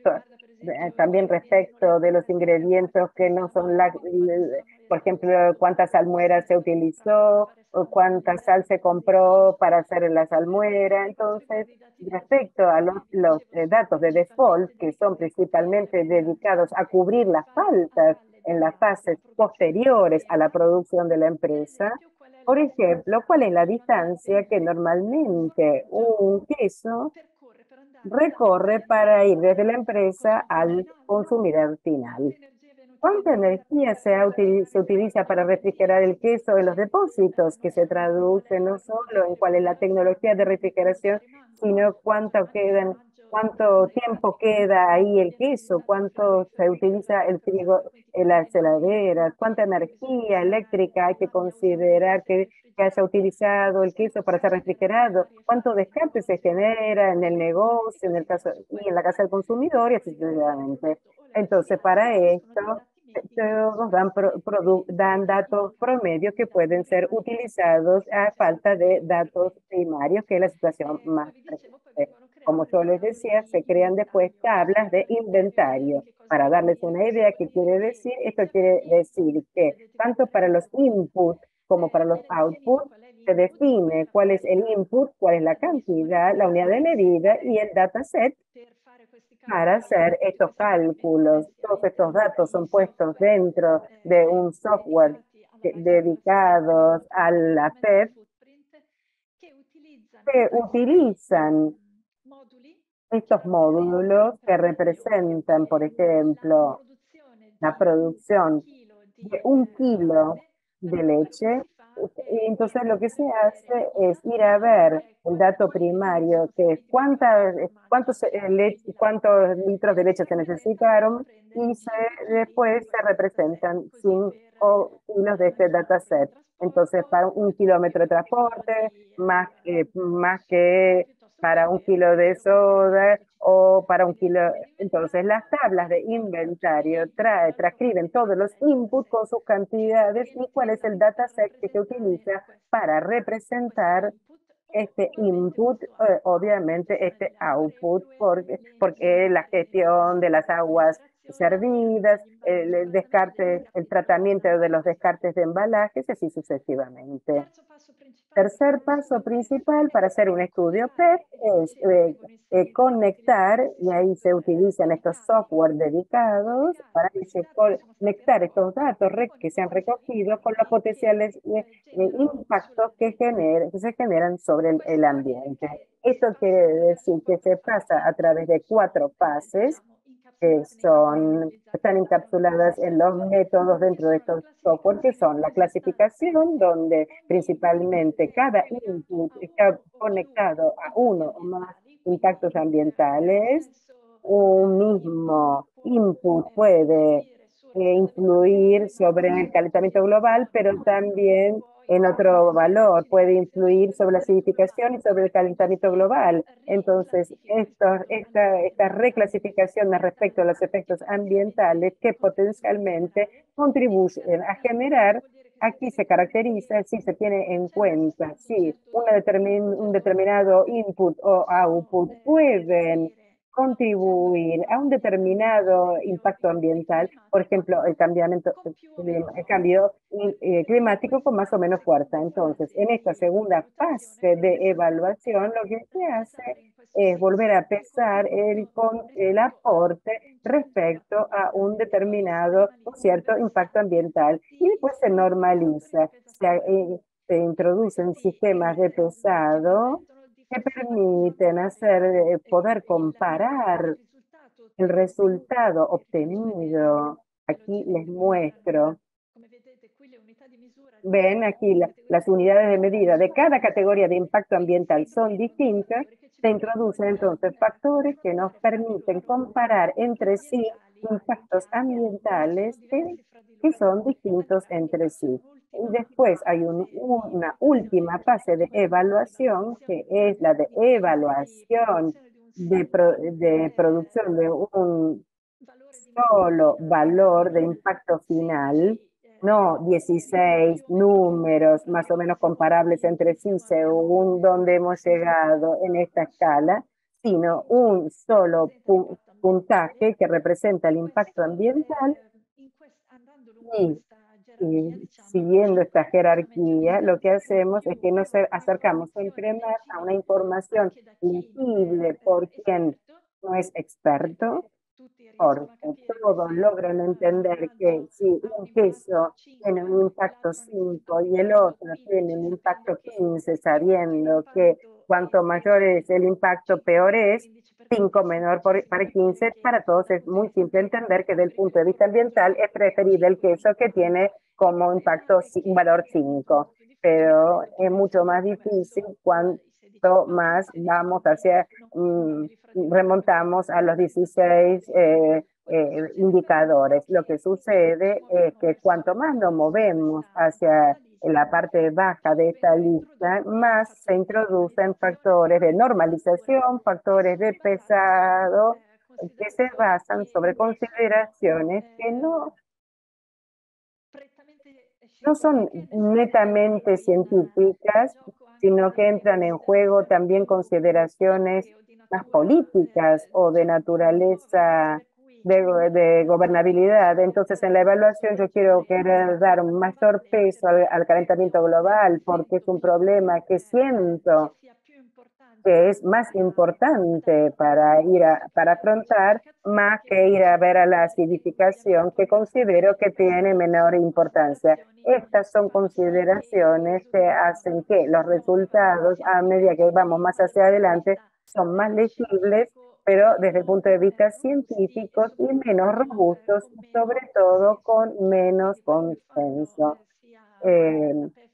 También respecto de los ingredientes que no son, por ejemplo, cuánta salmuera se utilizó, o cuánta sal se compró para hacer la salmuera. Entonces, respecto a los datos de default, que son principalmente dedicados a cubrir las faltas en las fases posteriores a la producción de la empresa, por ejemplo, ¿cuál es la distancia que normalmente un queso recorre para ir desde la empresa al consumidor final? ¿Cuánta energía se utiliza para refrigerar el queso en los depósitos, que se traduce no solo en cuál es la tecnología de refrigeración, sino cuánto quedan cuánto tiempo queda ahí el queso, cuánto se utiliza el trigo en las heladeras, cuánta energía eléctrica hay que considerar que haya utilizado el queso para ser refrigerado, cuánto descarte se genera en el negocio, en el caso, y en la casa del consumidor y así sucesivamente. Entonces, para esto, todos dan datos promedios que pueden ser utilizados a falta de datos primarios, que es la situación más frecuente. Como yo les decía, se crean después tablas de inventario. Para darles una idea, ¿qué quiere decir? Esto quiere decir que tanto para los inputs como para los outputs se define cuál es el input, cuál es la cantidad, la unidad de medida y el dataset para hacer estos cálculos. Todos estos datos son puestos dentro de un software dedicados a la PEP que utilizan estos módulos que representan, por ejemplo, la producción de 1 kilo de leche. Y entonces lo que se hace es ir a ver el dato primario, que es cuántos litros de leche se necesitaron, y después se representan 5 kilos de este dataset. Entonces, para 1 kilómetro de transporte, más que para 1 kilo de soda o para 1 kilo. Entonces, las tablas de inventario transcriben todos los inputs con sus cantidades y cuál es el dataset que se utiliza para representar este input, obviamente este output, porque la gestión de las aguas servidas, el descarte, el tratamiento de los descartes de embalajes, y así sucesivamente. Tercer paso principal para hacer un estudio PEP es conectar, y ahí se utilizan estos software dedicados para conectar estos datos que se han recogido con los potenciales impactos que se generan sobre el ambiente. Esto quiere decir que se pasa a través de 4 fases que están encapsuladas en los métodos dentro de estos software, que son la clasificación, donde principalmente cada input está conectado a uno o más impactos ambientales. Un mismo input puede influir sobre el calentamiento global, pero también en otro valor, puede influir sobre la acidificación y sobre el calentamiento global. Entonces, esta reclasificación respecto a los efectos ambientales que potencialmente contribuyen a generar, aquí se caracteriza si se tiene en cuenta si un determinado input o output pueden contribuir a un determinado impacto ambiental, por ejemplo, el cambio climático con más o menos fuerza. Entonces, en esta segunda fase de evaluación, lo que se hace es volver a pesar el aporte respecto a un cierto impacto ambiental, y después se normaliza, se introducen sistemas de pesado que permiten poder comparar el resultado obtenido. Aquí les muestro. Ven aquí las unidades de medida de cada categoría de impacto ambiental son distintas. Se introducen entonces factores que nos permiten comparar entre sí impactos ambientales que son distintos entre sí. Y después hay una última fase de evaluación, que es la de evaluación de producción de un solo valor de impacto final, no 16 números más o menos comparables entre sí según dónde hemos llegado en esta escala, sino un solo puntaje que representa el impacto ambiental. Y siguiendo esta jerarquía, lo que hacemos es que nos acercamos siempre más a una información legible por quien no es experto, porque todos logran entender que si un queso tiene un impacto 5 y el otro tiene un impacto 15, sabiendo que cuanto mayor es el impacto, peor es. 5 menor para 15, para todos es muy simple entender que desde el punto de vista ambiental es preferible el queso que tiene como impacto un valor 5, pero es mucho más difícil cuanto más vamos hacia, remontamos a los 16 indicadores. Lo que sucede es que cuanto más nos movemos hacia la parte baja de esta lista, más se introducen factores de normalización, factores de pesado, que se basan sobre consideraciones que no son netamente científicas, sino que entran en juego también consideraciones más políticas o de naturaleza de gobernabilidad. Entonces, en la evaluación yo querer dar un mayor peso al calentamiento global porque es un problema que siento que es más importante para afrontar, más que ir a ver a la acidificación, que considero que tiene menor importancia. Estas son consideraciones que hacen que los resultados, a medida que vamos más hacia adelante, son más legibles, pero desde el punto de vista científico y menos robustos, sobre todo con menos consenso.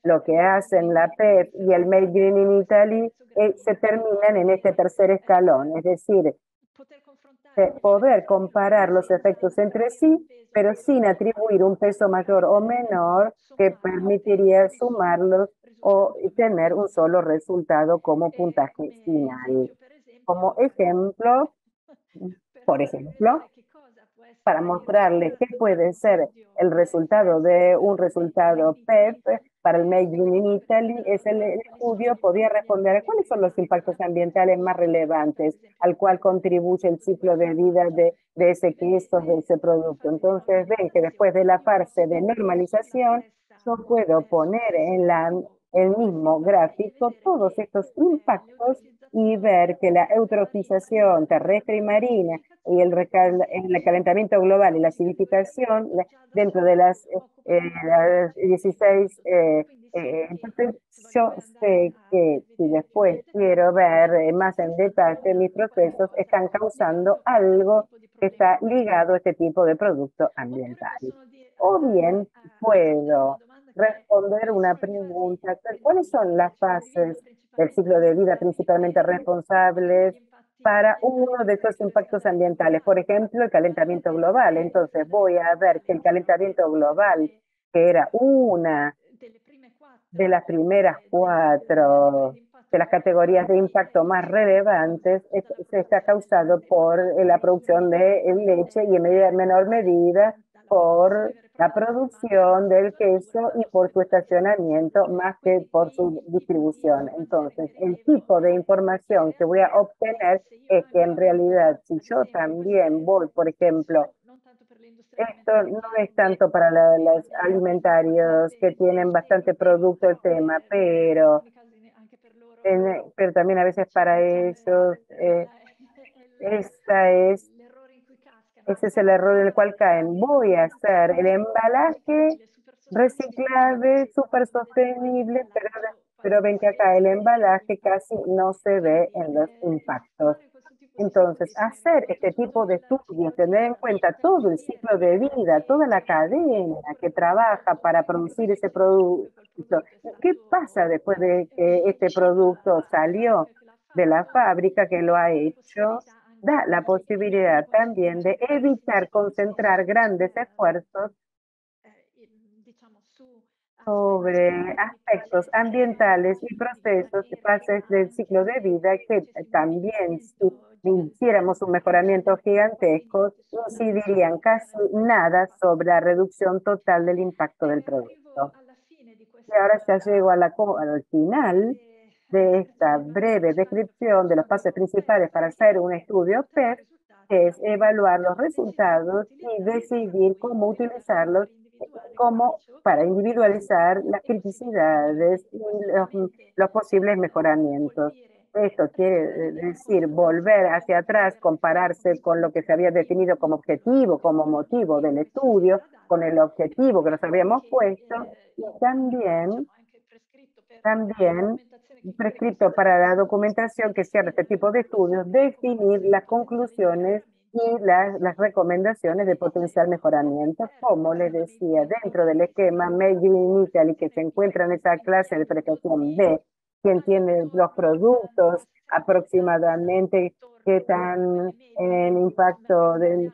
Lo que hacen la PEP y el Made Green in Italy se terminan en este tercer escalón, es decir, poder comparar los efectos entre sí, pero sin atribuir un peso mayor o menor que permitiría sumarlos o tener un solo resultado como puntaje final. Como ejemplo, por ejemplo, para mostrarles qué puede ser el resultado de un resultado PEP para el Made in Italy, el estudio podía responder a cuáles son los impactos ambientales más relevantes al cual contribuye el ciclo de vida de ese queso, de ese producto. Entonces ven que después de la fase de normalización, yo puedo poner en el mismo gráfico todos estos impactos y ver que la eutrofización terrestre y marina y el calentamiento global y la acidificación dentro de las 16. Entonces, yo sé que si después quiero ver más en detalle mis procesos, están causando algo que está ligado a este tipo de producto ambiental. O bien puedo responder una pregunta: ¿cuáles son las fases del ciclo de vida principalmente responsables para uno de esos impactos ambientales? Por ejemplo, el calentamiento global. Entonces voy a ver que el calentamiento global, que era una de las primeras 4 de las categorías de impacto más relevantes, se está causado por la producción de leche y en menor medida por la producción del queso y por su estacionamiento más que por su distribución. Entonces, el tipo de información que voy a obtener es que en realidad, si yo también voy, por ejemplo, esto no es tanto para los alimentarios que tienen bastante producto el tema, pero también a veces para ellos ese es el error en el cual caen. Voy a hacer el embalaje reciclable, súper sostenible, pero ven que acá el embalaje casi no se ve en los impactos. Entonces, hacer este tipo de estudios, tener en cuenta todo el ciclo de vida, toda la cadena que trabaja para producir ese producto. ¿Qué pasa después de que este producto salió de la fábrica que lo ha hecho? Da la posibilidad también de evitar concentrar grandes esfuerzos sobre aspectos ambientales y procesos de fases del ciclo de vida que también, si hiciéramos un mejoramiento gigantesco, incidirían casi nada sobre la reducción total del impacto del producto. Y ahora ya llego al final de esta breve descripción de los pasos principales para hacer un estudio PEP, que es evaluar los resultados y decidir cómo utilizarlos para individualizar las criticidades y los posibles mejoramientos. Esto quiere decir volver hacia atrás, compararse con lo que se había definido como objetivo, como motivo del estudio, con el objetivo que nos habíamos puesto, y también prescrito para la documentación que cierra este tipo de estudios, definir las conclusiones y las recomendaciones de potencial mejoramiento. Como les decía, dentro del esquema Made in Italy, que se encuentra en esa clase de prestación B, quién tiene los productos, aproximadamente qué tan en impacto en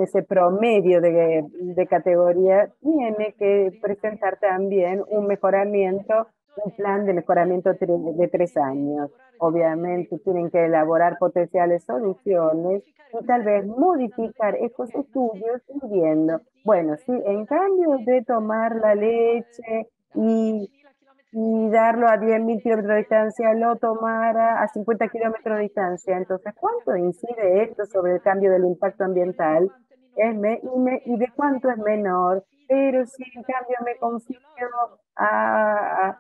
ese promedio de categoría, tiene que presentar también un mejoramiento, un plan de mejoramiento de 3 años. Obviamente tienen que elaborar potenciales soluciones y tal vez modificar estos estudios y viendo, bueno, sí, en cambio de tomar la leche y darlo a 10.000 kilómetros de distancia, lo tomara a 50 kilómetros de distancia. Entonces, ¿cuánto incide esto sobre el cambio del impacto ambiental? ¿Y de cuánto es menor? Pero si en cambio me confío a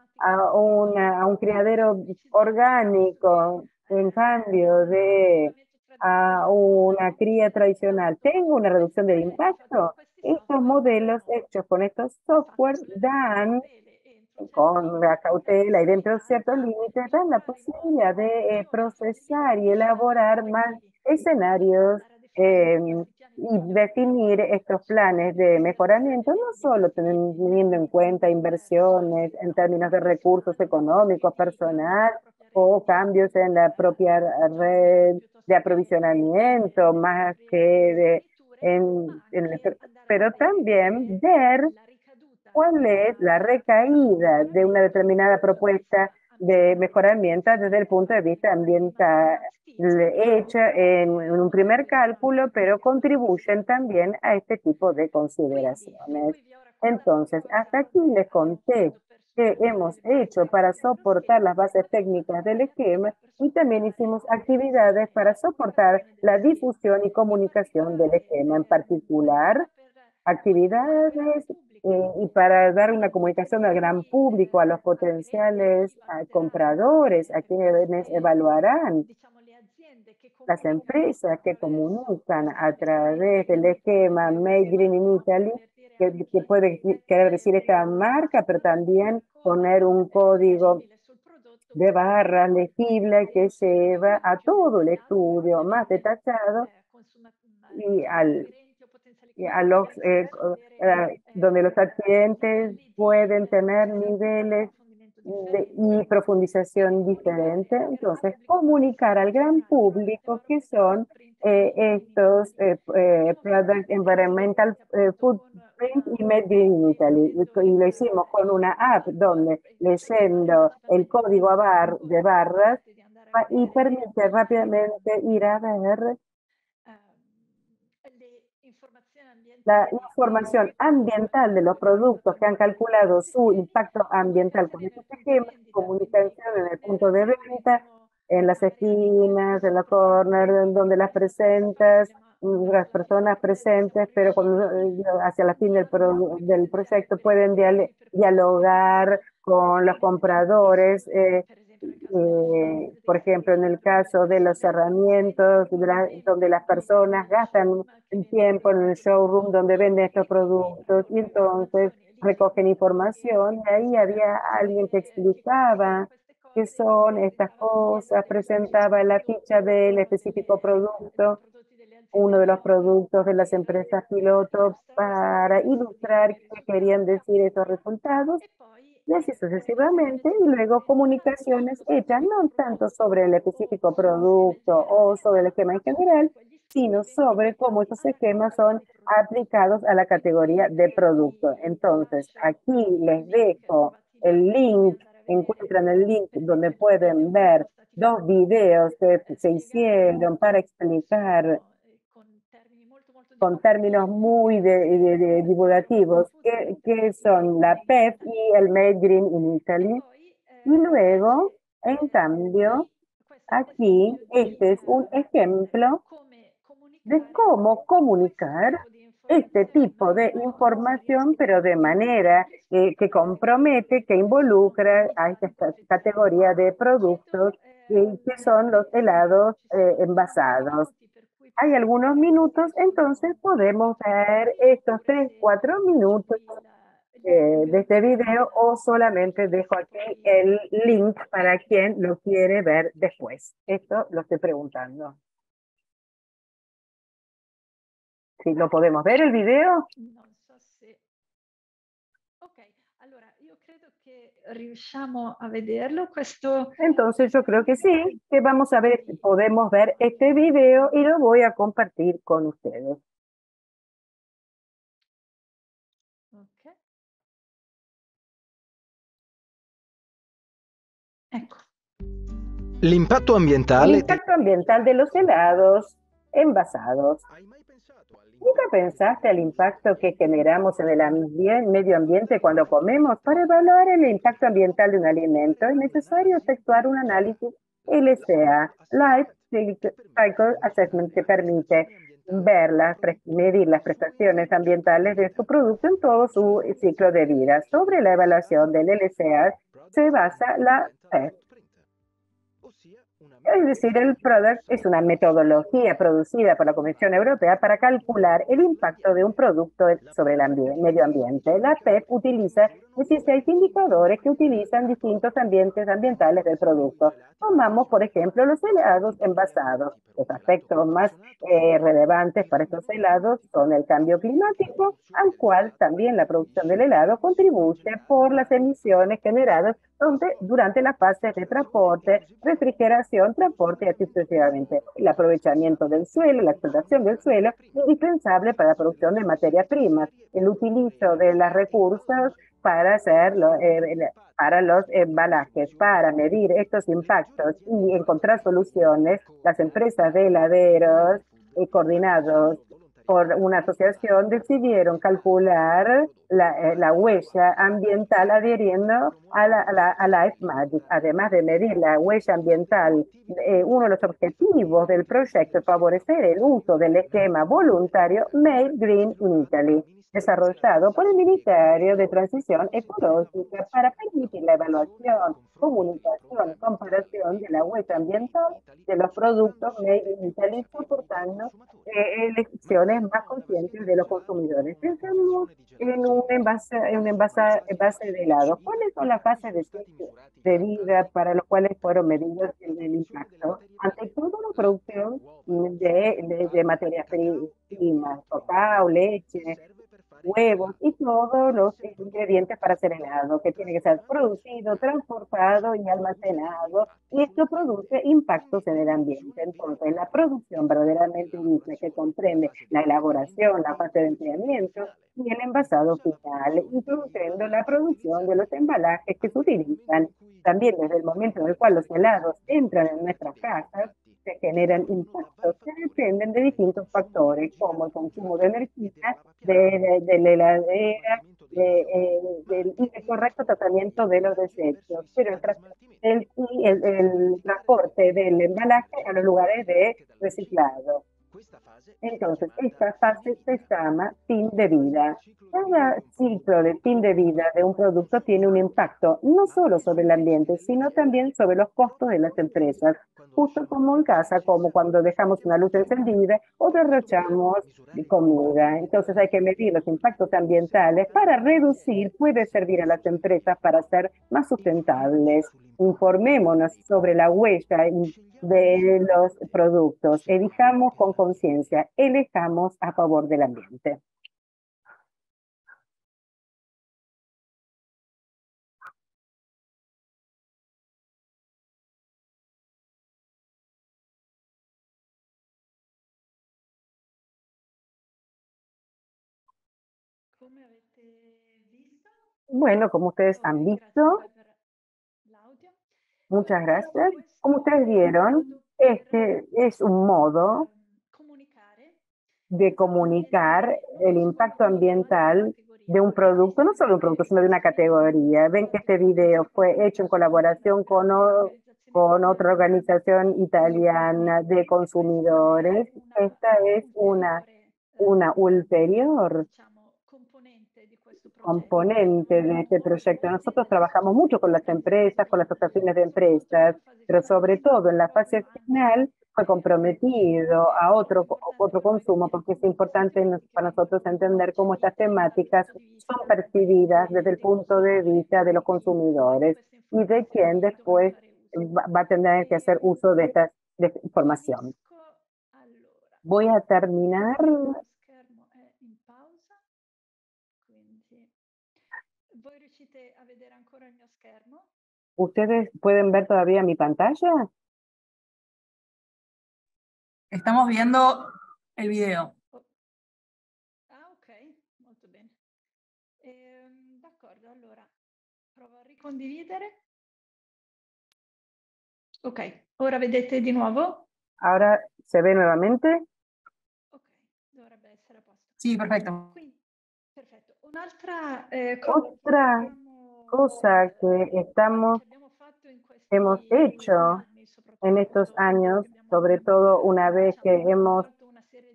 un criadero orgánico, en cambio de a una cría tradicional, ¿tengo una reducción del impacto? Estos modelos hechos con estos software dan con la cautela y dentro de ciertos límites dan la posibilidad de procesar y elaborar más escenarios y definir estos planes de mejoramiento, no solo teniendo en cuenta inversiones en términos de recursos económicos, personal o cambios en la propia red de aprovisionamiento, más que pero también ver cuál es la recaída de una determinada propuesta de mejoramiento desde el punto de vista ambiental hecha en un primer cálculo, pero contribuyen también a este tipo de consideraciones. Entonces, hasta aquí les conté qué hemos hecho para soportar las bases técnicas del esquema y también hicimos actividades para soportar la difusión y comunicación del esquema, en particular actividades y para dar una comunicación al gran público, a los potenciales compradores, a quienes evaluarán las empresas que comunican a través del esquema Made Green in Italy, que puede querer decir esta marca, pero también poner un código de barras legible que lleva a todo el estudio más detallado y a los, donde los adquirientes pueden tener niveles y profundización diferente. Entonces, comunicar al gran público que son estos Product Environmental Footprint y Made in Italy. Y lo hicimos con una app donde leyendo el código de barras y permite rápidamente ir a ver la información ambiental de los productos que han calculado su impacto ambiental con estos esquemas, comunicación en el punto de venta, en las esquinas, en la corner, donde las presentas, las personas presentes, pero hacia la fin del proyecto pueden dialogar con los compradores, por ejemplo, en el caso de los cerramientos, donde las personas gastan tiempo en el showroom donde venden estos productos y entonces recogen información y ahí había alguien que explicaba qué son estas cosas, presentaba la ficha del específico producto, uno de los productos de las empresas piloto para ilustrar qué querían decir esos resultados y así sucesivamente, y luego comunicaciones hechas no tanto sobre el específico producto o sobre el esquema en general, sino sobre cómo estos esquemas son aplicados a la categoría de producto. Entonces, aquí les dejo el link, encuentran el link donde pueden ver 2 videos que se hicieron para explicar con términos muy divulgativos, que son la PEP y el Made Green in Italy. Y luego, en cambio, aquí este es un ejemplo de cómo comunicar este tipo de información, pero de manera que compromete, que involucra a esta categoría de productos que son los helados envasados. Hay algunos minutos, entonces podemos ver estos 3, 4 minutos de este video o solamente dejo aquí el link para quien lo quiere ver después. Esto lo estoy preguntando. ¿Sí lo podemos ver el video? Entonces yo creo que sí, que vamos a ver, podemos ver este video y lo voy a compartir con ustedes. Ok. Ecco. L'impatto ambientale. El impacto ambiental de los helados envasados. ¿Nunca pensaste al impacto que generamos en el medio ambiente cuando comemos? Para evaluar el impacto ambiental de un alimento es necesario efectuar un análisis LCA, Life Cycle Assessment, que permite medir las prestaciones ambientales de su producto en todo su ciclo de vida. Sobre la evaluación del LCA se basa la PEP. Es decir, el PRODUCT es una metodología producida por la Comisión Europea para calcular el impacto de un producto sobre el medio ambiente. La PEP utiliza 16 indicadores que utilizan distintos ambientes ambientales del producto. Tomamos, por ejemplo, los helados envasados. Los aspectos más relevantes para estos helados son el cambio climático, al cual también la producción del helado contribuye por las emisiones generadas durante las fases de transporte, refrigeración, transporte y así sucesivamente. El aprovechamiento del suelo, la explotación del suelo, es indispensable para la producción de materias primas. El utilizo de los recursos para para los embalajes, para medir estos impactos y encontrar soluciones, las empresas de heladeros coordinados por una asociación decidieron calcular la huella ambiental adhiriendo a LifeMagic. Además de medir la huella ambiental, uno de los objetivos del proyecto es favorecer el uso del esquema voluntario Made Green in Italy, desarrollado por el Ministerio de Transición Ecológica para permitir la evaluación, comunicación y comparación de la huella ambiental de los productos Made in Italy, soportando elecciones más conscientes de los consumidores. Pensamos en un envase de helado. ¿Cuáles son las fases de vida para los cuales fueron medidos el impacto? Ante todo, la producción de materias primas, cacao, leche, huevos y todos los ingredientes para hacer helado, que tiene que ser producido, transportado y almacenado, y esto produce impactos en el ambiente. Entonces, la producción verdaderamente dice que comprende la elaboración, la fase de enfriamiento y el envasado final, incluyendo la producción de los embalajes que se utilizan. También desde el momento en el cual los helados entran en nuestras casas, se generan impactos que dependen de distintos factores, como el consumo de energía, de la heladera y el correcto tratamiento de los desechos, pero el transporte del embalaje a los lugares de reciclado. Entonces, esta fase se llama fin de vida. Cada ciclo de fin de vida de un producto tiene un impacto no solo sobre el ambiente, sino también sobre los costos de las empresas, justo como en casa, como cuando dejamos una luz encendida o derrochamos comida. Entonces hay que medir los impactos ambientales para reducir, puede servir a las empresas para ser más sustentables. Informémonos sobre la huella de los productos. Elijamos con conciencia, elijamos a favor del ambiente. Bueno, como ustedes han visto, muchas gracias. Como ustedes vieron, este es un modo de comunicar el impacto ambiental de un producto, no solo un producto, sino de una categoría. Ven que este video fue hecho en colaboración con otra organización italiana de consumidores. Esta es una ulterior componente de este proyecto. Nosotros trabajamos mucho con las empresas, con las asociaciones de empresas, pero sobre todo en la fase final fue comprometido a otro consumo, porque es importante para nosotros entender cómo estas temáticas son percibidas desde el punto de vista de los consumidores y de quien después va a tener que hacer uso de esta información. Voy a terminar. ¿Ustedes pueden ver todavía mi pantalla? Estamos viendo el video. Ok, molto bene. D'accordo, allora provo a ricondividere. Ok, ora vedete di nuovo? Ahora se ve nuevamente. Ok, dovrebbe essere a posto. Sí, perfecto. Quindi, perfetto. Un'altra Otra cosa que hemos hecho en estos años, sobre todo una vez que hemos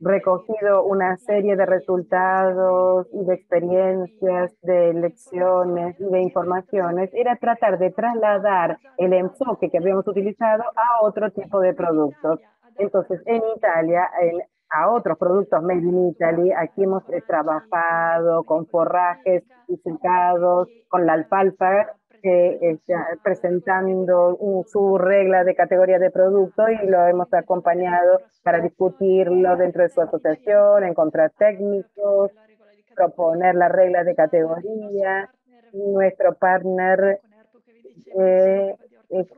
recogido una serie de resultados y de experiencias, de lecciones y de informaciones, era tratar de trasladar el enfoque que habíamos utilizado a otro tipo de productos. Entonces, en Italia, a otros productos made in Italy, aquí hemos trabajado con forrajes y secados, con la alfalfa, presentando su regla de categoría de producto y lo hemos acompañado para discutirlo dentro de su asociación, encontrar técnicos, proponer la regla de categoría. Nuestro partner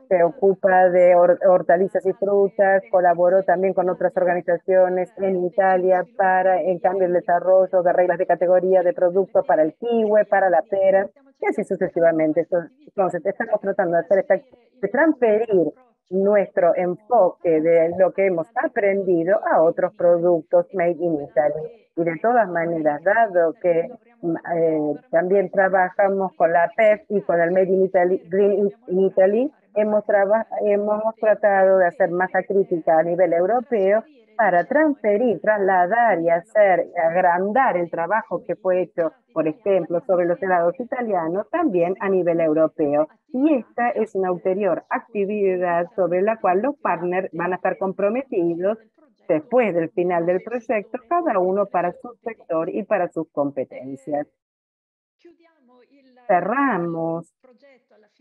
se ocupa de hortalizas y frutas, colaboró también con otras organizaciones en Italia para, en cambio, el desarrollo de reglas de categoría de productos para el kiwi, para la pera, y así sucesivamente. Entonces, estamos tratando de hacer de transferir nuestro enfoque de lo que hemos aprendido a otros productos made in Italy. Y de todas maneras, dado que también trabajamos con la PEF y con el Made in Italy, Green in Italy, hemos tratado de hacer masa crítica a nivel europeo para transferir, trasladar y agrandar el trabajo que fue hecho, por ejemplo, sobre los helados italianos, también a nivel europeo. Y esta es una ulterior actividad sobre la cual los partners van a estar comprometidos después del final del proyecto, cada uno para su sector y para sus competencias. Cerramos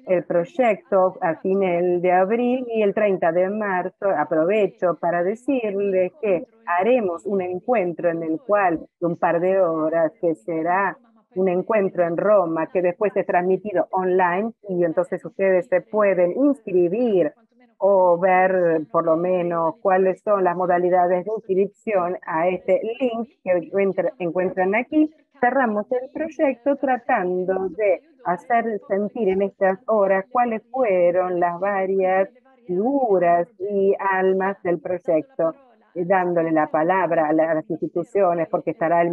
el proyecto a final de abril y el 30 de marzo aprovecho para decirles que haremos un encuentro en el cual de un par de horas, que será un encuentro en Roma, que después es transmitido online y entonces ustedes se pueden inscribir o ver por lo menos cuáles son las modalidades de inscripción a este link que encuentran aquí. Cerramos el proyecto tratando de hacer sentir en estas horas cuáles fueron las varias figuras y almas del proyecto, dándole la palabra a las instituciones, porque será el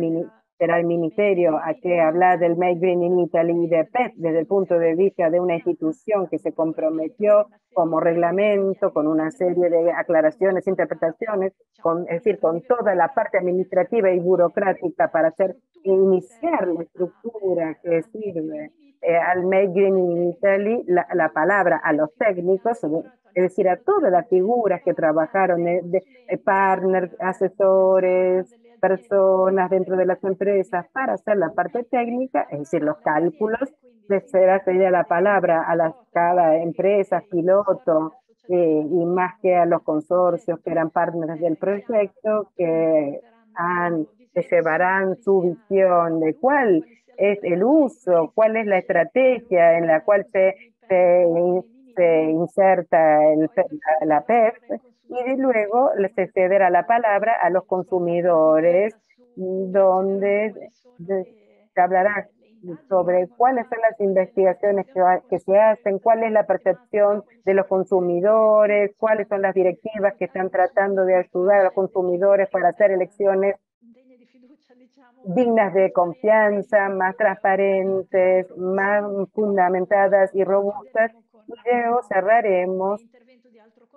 ministerio a que hablar del Make Green in Italy y de PET desde el punto de vista de una institución que se comprometió como reglamento, con una serie de aclaraciones, interpretaciones, es decir, con toda la parte administrativa y burocrática para iniciar la estructura que sirve al Make Green in Italy, la palabra a los técnicos, es decir, a todas las figuras que trabajaron, partners, asesores, personas dentro de las empresas para hacer la parte técnica, es decir, los cálculos, sería la palabra a cada empresa, piloto, y más que a los consorcios que eran partners del proyecto, que llevarán su visión de cuál es el uso, cuál es la estrategia en la cual se inserta la PEF, y luego se cederá la palabra a los consumidores, donde se hablará sobre cuáles son las investigaciones que se hacen, cuál es la percepción de los consumidores, cuáles son las directivas que están tratando de ayudar a los consumidores para hacer elecciones dignas de confianza, más transparentes, más fundamentadas y robustas. Y luego cerraremos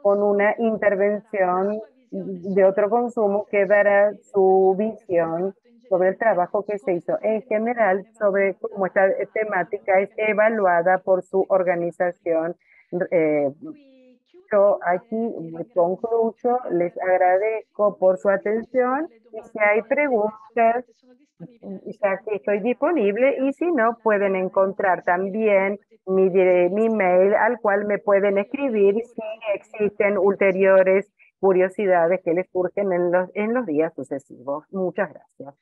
con una intervención de otro consumo que dará su visión sobre el trabajo que se hizo en general, sobre cómo esta temática es evaluada por su organización. Yo aquí concluyo, les agradezco por su atención y si hay preguntas, ya que estoy disponible, y si no, pueden encontrar también mi mail al cual me pueden escribir si existen ulteriores curiosidades que les surgen en los días sucesivos. Muchas gracias.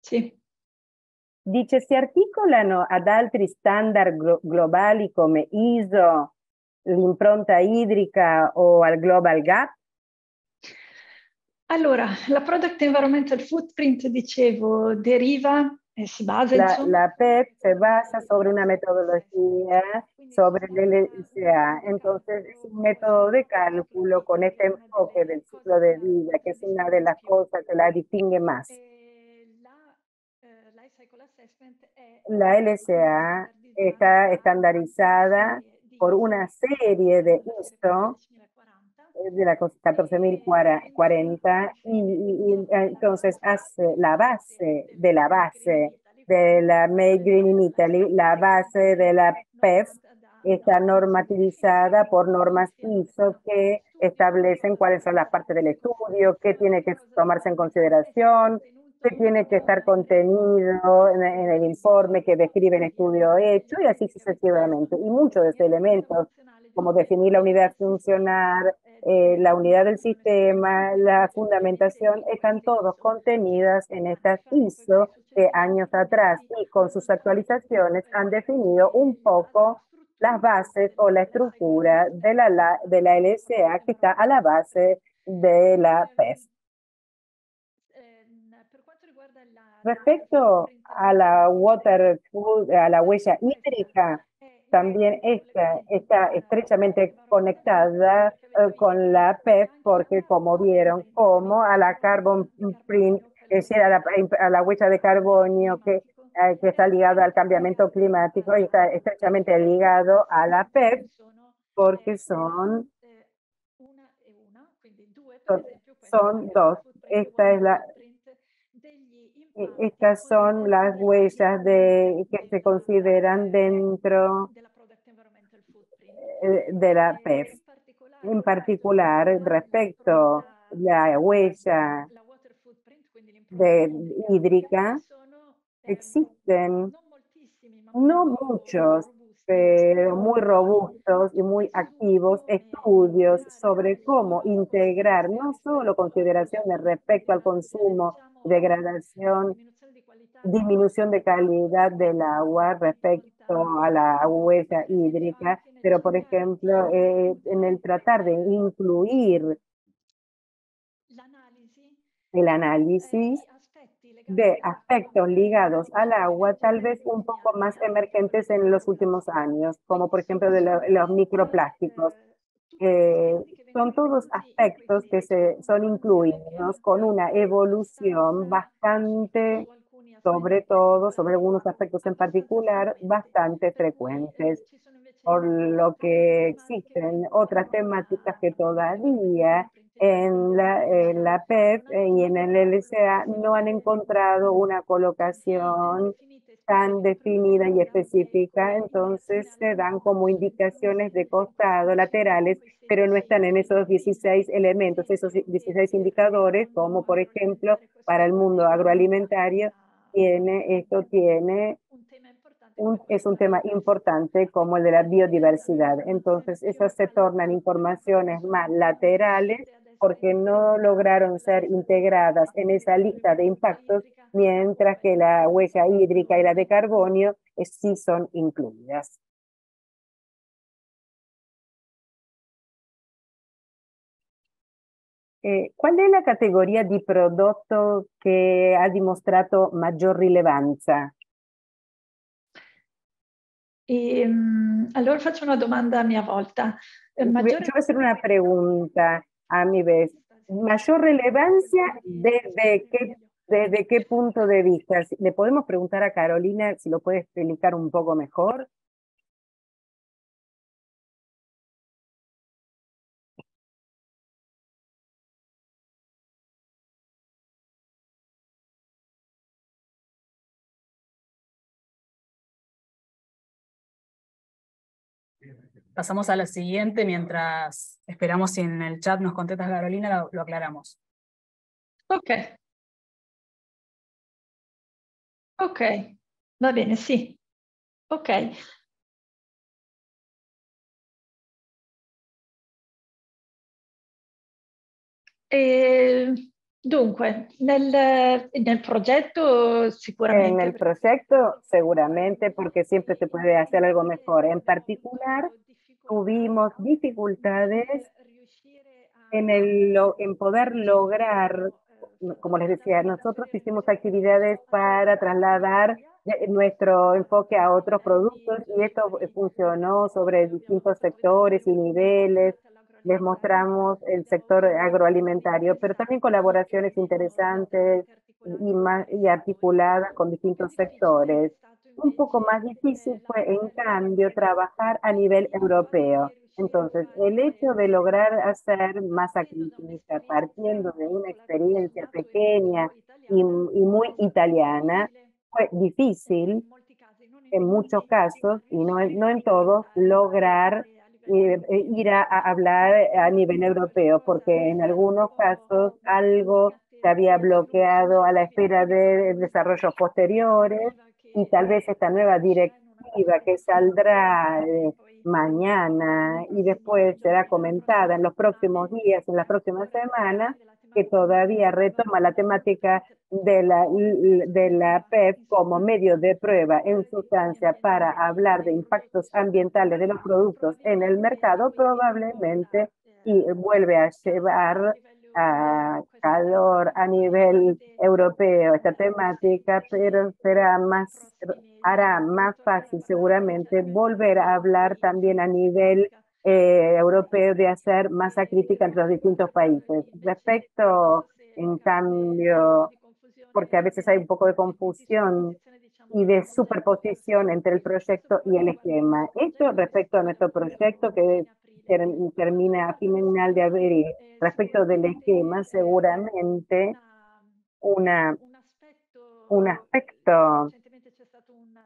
Sì. Dice, si articolano ad altri standard globali come ISO, l'impronta idrica o al Global Gap? Allora, la Product Environmental Footprint, dicevo, deriva e si basa, La PEF se basa sobre una metodología sobre el LCA. Entonces, es un método de cálculo con este enfoque del ciclo de vida, que es una de las cosas que la distingue más. La LCA está estandarizada por una serie de ISO de la 14.040 y entonces hace la base de la Made Green in Italy, la base de la PEF está normativizada por normas ISO que establecen cuáles son las partes del estudio, qué tiene que tomarse en consideración, qué tiene que estar contenido en el informe que describe el estudio hecho y así sucesivamente. Y muchos de esos elementos, como definir la unidad funcional, la unidad del sistema, la fundamentación, están todos contenidas en estas ISO que años atrás y con sus actualizaciones han definido un poco las bases o la estructura de la LSA que está a la base de la PEF. Respecto a la a la huella hídrica, también está estrechamente conectada con la PEF porque, como vieron, como a la carbon print, es decir, a la huella de carbonio que está ligada al cambiamiento climático y está estrechamente ligado a la PEF porque son dos. Estas son las huellas que se consideran dentro de la PEF. En particular, respecto a la huella hídrica, existen no muchos, pero muy robustos y muy activos estudios sobre cómo integrar no solo consideraciones respecto al consumo, degradación, disminución de calidad del agua respecto a la huella hídrica, pero por ejemplo, en el tratar de incluir el análisis de aspectos ligados al agua, tal vez un poco más emergentes en los últimos años, como por ejemplo de los microplásticos. Son todos aspectos que son incluidos con una evolución bastante, sobre todo, sobre algunos aspectos en particular, bastante frecuentes, por lo que existen otras temáticas que todavía en la PEF y en el LCA no han encontrado una colocación tan definida y específica, entonces se dan como indicaciones de costado, laterales, pero no están en esos 16 elementos, esos 16 indicadores, como por ejemplo para el mundo agroalimentario, es un tema importante como el de la biodiversidad. Entonces, esas se tornan informaciones más laterales porque no lograron ser integradas en esa lista de impactos, mientras que la huella hídrica y la de carbonio sí son incluidas. Qual è la categoria di prodotto che ha dimostrato maggior rilevanza? Allora faccio una domanda a mia volta. Yo voy a hacer una pregunta a mi vez. ¿Mayor relevancia desde qué punto de vista? ¿Le podemos preguntar a Carolina si lo puede explicar un poco mejor? Pasamos a la siguiente mientras esperamos si en el chat nos contesta Carolina, lo aclaramos. Ok. Ok, va bene, sì. Ok. Dunque, nel progetto sicuramente. En el proyecto, seguramente, porque siempre se puede hacer algo mejor. En particular, tuvimos dificultades en poder lograr, como les decía, nosotros hicimos actividades para trasladar nuestro enfoque a otros productos y esto funcionó sobre distintos sectores y niveles. Les mostramos el sector agroalimentario, pero también colaboraciones interesantes y articuladas con distintos sectores. Un poco más difícil fue, en cambio, trabajar a nivel europeo. Entonces, el hecho de lograr hacer masa crítica partiendo de una experiencia pequeña y muy italiana fue difícil en muchos casos, y no en todos, lograr ir a hablar a nivel europeo, porque en algunos casos algo se había bloqueado a la espera de desarrollos posteriores y tal vez esta nueva directiva que saldrá mañana y después será comentada en los próximos días, en las próximas semanas, que todavía retoma la temática de la PEP como medio de prueba en sustancia para hablar de impactos ambientales de los productos en el mercado, probablemente y vuelve a llevar a calor a nivel europeo esta temática, pero hará más fácil seguramente volver a hablar también a nivel europeo de hacer masa crítica entre los distintos países. Respecto, en cambio, porque a veces hay un poco de confusión y de superposición entre el proyecto y el esquema. Esto respecto a nuestro proyecto que termina a final de abril. Respecto del esquema, seguramente un aspecto.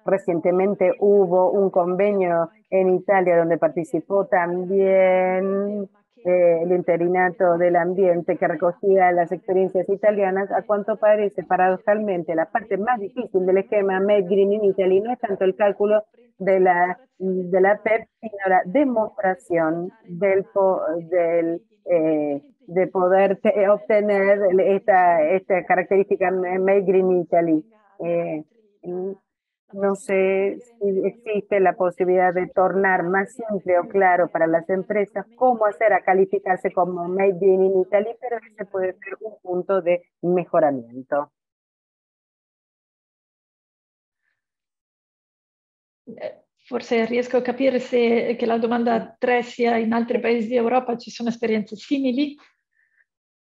Recientemente hubo un convenio en Italia donde participó también el interinato del ambiente que recogía las experiencias italianas. A cuanto parece, paradojalmente, la parte más difícil del esquema Made Green in Italy no es tanto el cálculo de la PEP, sino la demostración de poder obtener esta característica Made Green in Italy. No sé si existe la posibilidad de tornar más simple o claro para las empresas cómo hacer a calificarse como Made in Italy, pero ese puede ser un punto de mejoramiento. Forse riesco a capire se che la domanda 3 sia in altri paesi di Europa ci sono esperienze simili.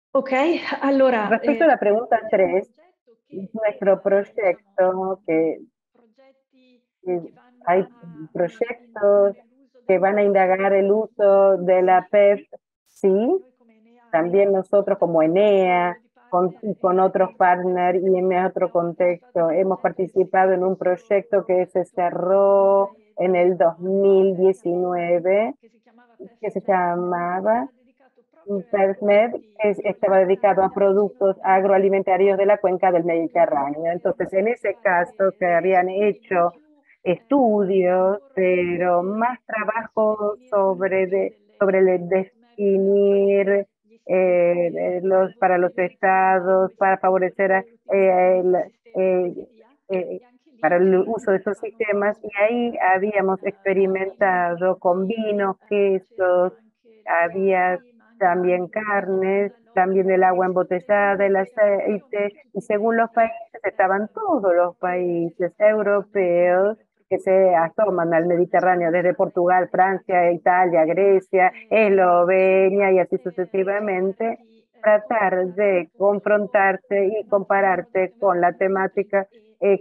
Ok, allora. Respecto a la pregunta 3, nuestro proyecto hay proyectos que van a indagar el uso de la PEP, sí, también nosotros como Enea, con otros partners y en otro contexto, hemos participado en un proyecto que se cerró en el 2019, que se llamaba PERSMED, que estaba dedicado a productos agroalimentarios de la cuenca del Mediterráneo. Entonces, en ese caso se habían hecho estudios, pero más trabajo sobre definir para los estados, para favorecer para el uso de esos sistemas, y ahí habíamos experimentado con vinos, quesos, había también carnes, también el agua embotellada, el aceite, y según los países, estaban todos los países europeos que se asoman al Mediterráneo, desde Portugal, Francia, Italia, Grecia, Eslovenia y así sucesivamente, tratar de confrontarse y compararse con la temática,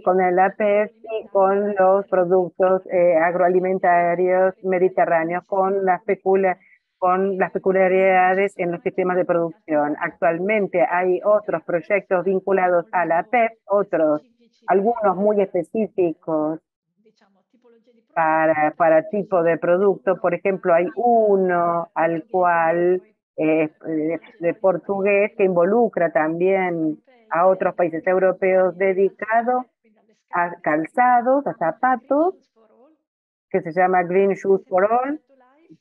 con el APEP y con los productos agroalimentarios mediterráneos, con las peculiaridades en los sistemas de producción. Actualmente hay otros proyectos vinculados a la PEP, algunos muy específicos para tipo de producto. Por ejemplo, hay uno al cual de portugués que involucra también a otros países europeos dedicado a calzados, a zapatos, que se llama Green Shoes for All,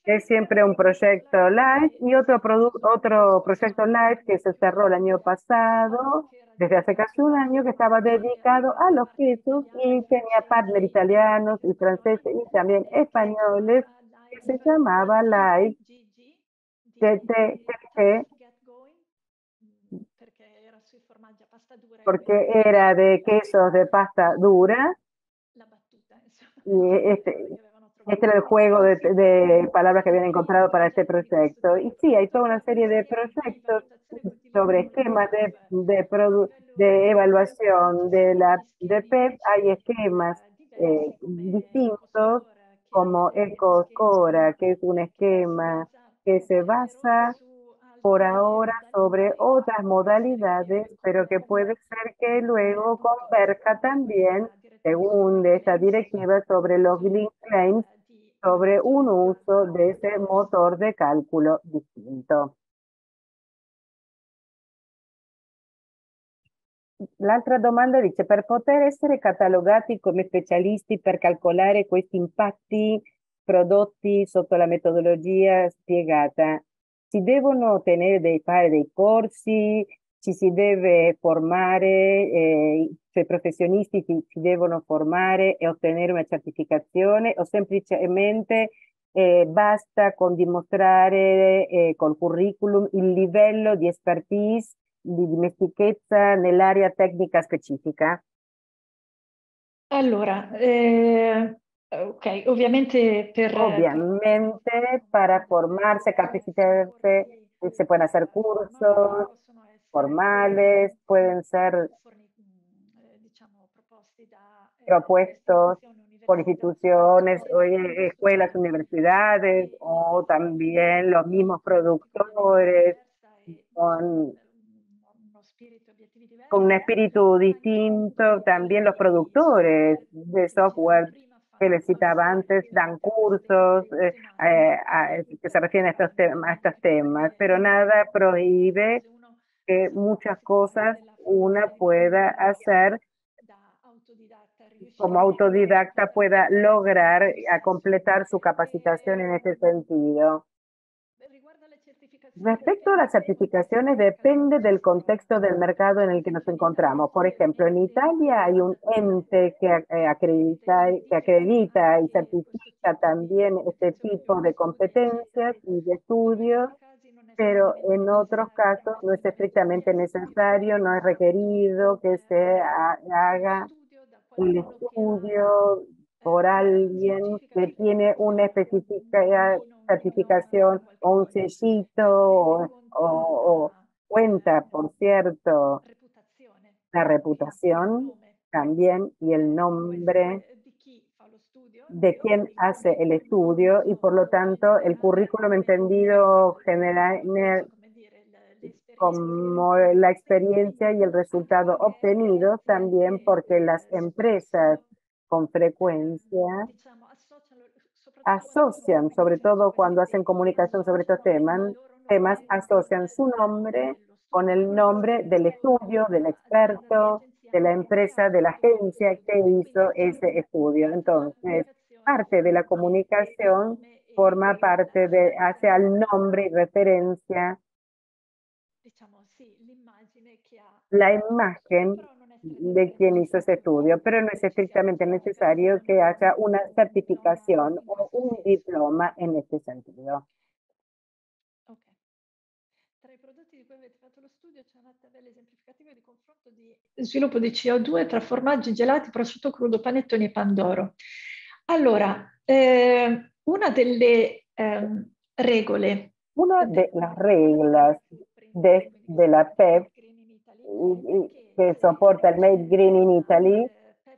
es siempre un proyecto live, y otro proyecto live que se cerró el año pasado, desde hace casi un año, que estaba dedicado a los quesos y tenía partner italianos y franceses y también españoles, que se llamaba Live TTT, porque era de quesos de pasta dura. Y este era el juego de palabras que habían encontrado para este proyecto. Y sí, hay toda una serie de proyectos sobre esquemas de evaluación de PEP. Hay esquemas distintos, como EcoSCORA, que es un esquema que se basa por ahora sobre otras modalidades, pero que puede ser que luego converja también, según de esta directiva, sobre los Green Claims, sobre un uso de ese motor de cálculo distinto. L'altra domanda dice: per poter essere catalogati come specialisti per calcolare questi impatti prodotti sotto la metodologia spiegata, si devono fare dei corsi, ci si deve formare, cioè i professionisti si devono formare e ottenere una certificazione, o semplicemente basta con dimostrare col curriculum il livello di expertise, di dimestichezza nell'area tecnica specifica? Allora, ok, ovviamente Obviamente para formarse, capacitarse, se pueden hacer cursos formales, pueden ser propuestos por instituciones, o escuelas, universidades, o también los mismos productores con un espíritu distinto. También los productores de software que les citaba antes dan cursos que se refieren a estos temas, pero nada prohíbe que muchas cosas una pueda hacer como autodidacta, pueda lograr a completar su capacitación en este sentido. Respecto a las certificaciones, depende del contexto del mercado en el que nos encontramos. Por ejemplo, en Italia hay un ente que acredita y certifica también este tipo de competencias y de estudios, pero en otros casos no es estrictamente necesario, no es requerido que se haga el estudio por alguien que tiene una específica certificación o un sellito o cuenta, por cierto, la reputación también y el nombre de quien hace el estudio, y por lo tanto el currículum entendido general como la experiencia y el resultado obtenido, también porque las empresas con frecuencia asocian, sobre todo cuando hacen comunicación sobre estos temas, asocian su nombre con el nombre del estudio, del experto, de la empresa, de la agencia que hizo ese estudio. Entonces, parte de la comunicación forma parte hacia el nombre y referencia, la imagen de quien hizo ese estudio, pero no es estrictamente necesario que haya una certificación o un diploma en este sentido. Tra i prodotti di cui avete fatto lo studio c'è una tabella esemplificativa di confronto di sviluppo di CO2 tra formaggi, gelati, prosciutto crudo, panettoni e pandoro. Allora, una delle regole. Una de las reglas de la PEP que soporta el Made Green in Italy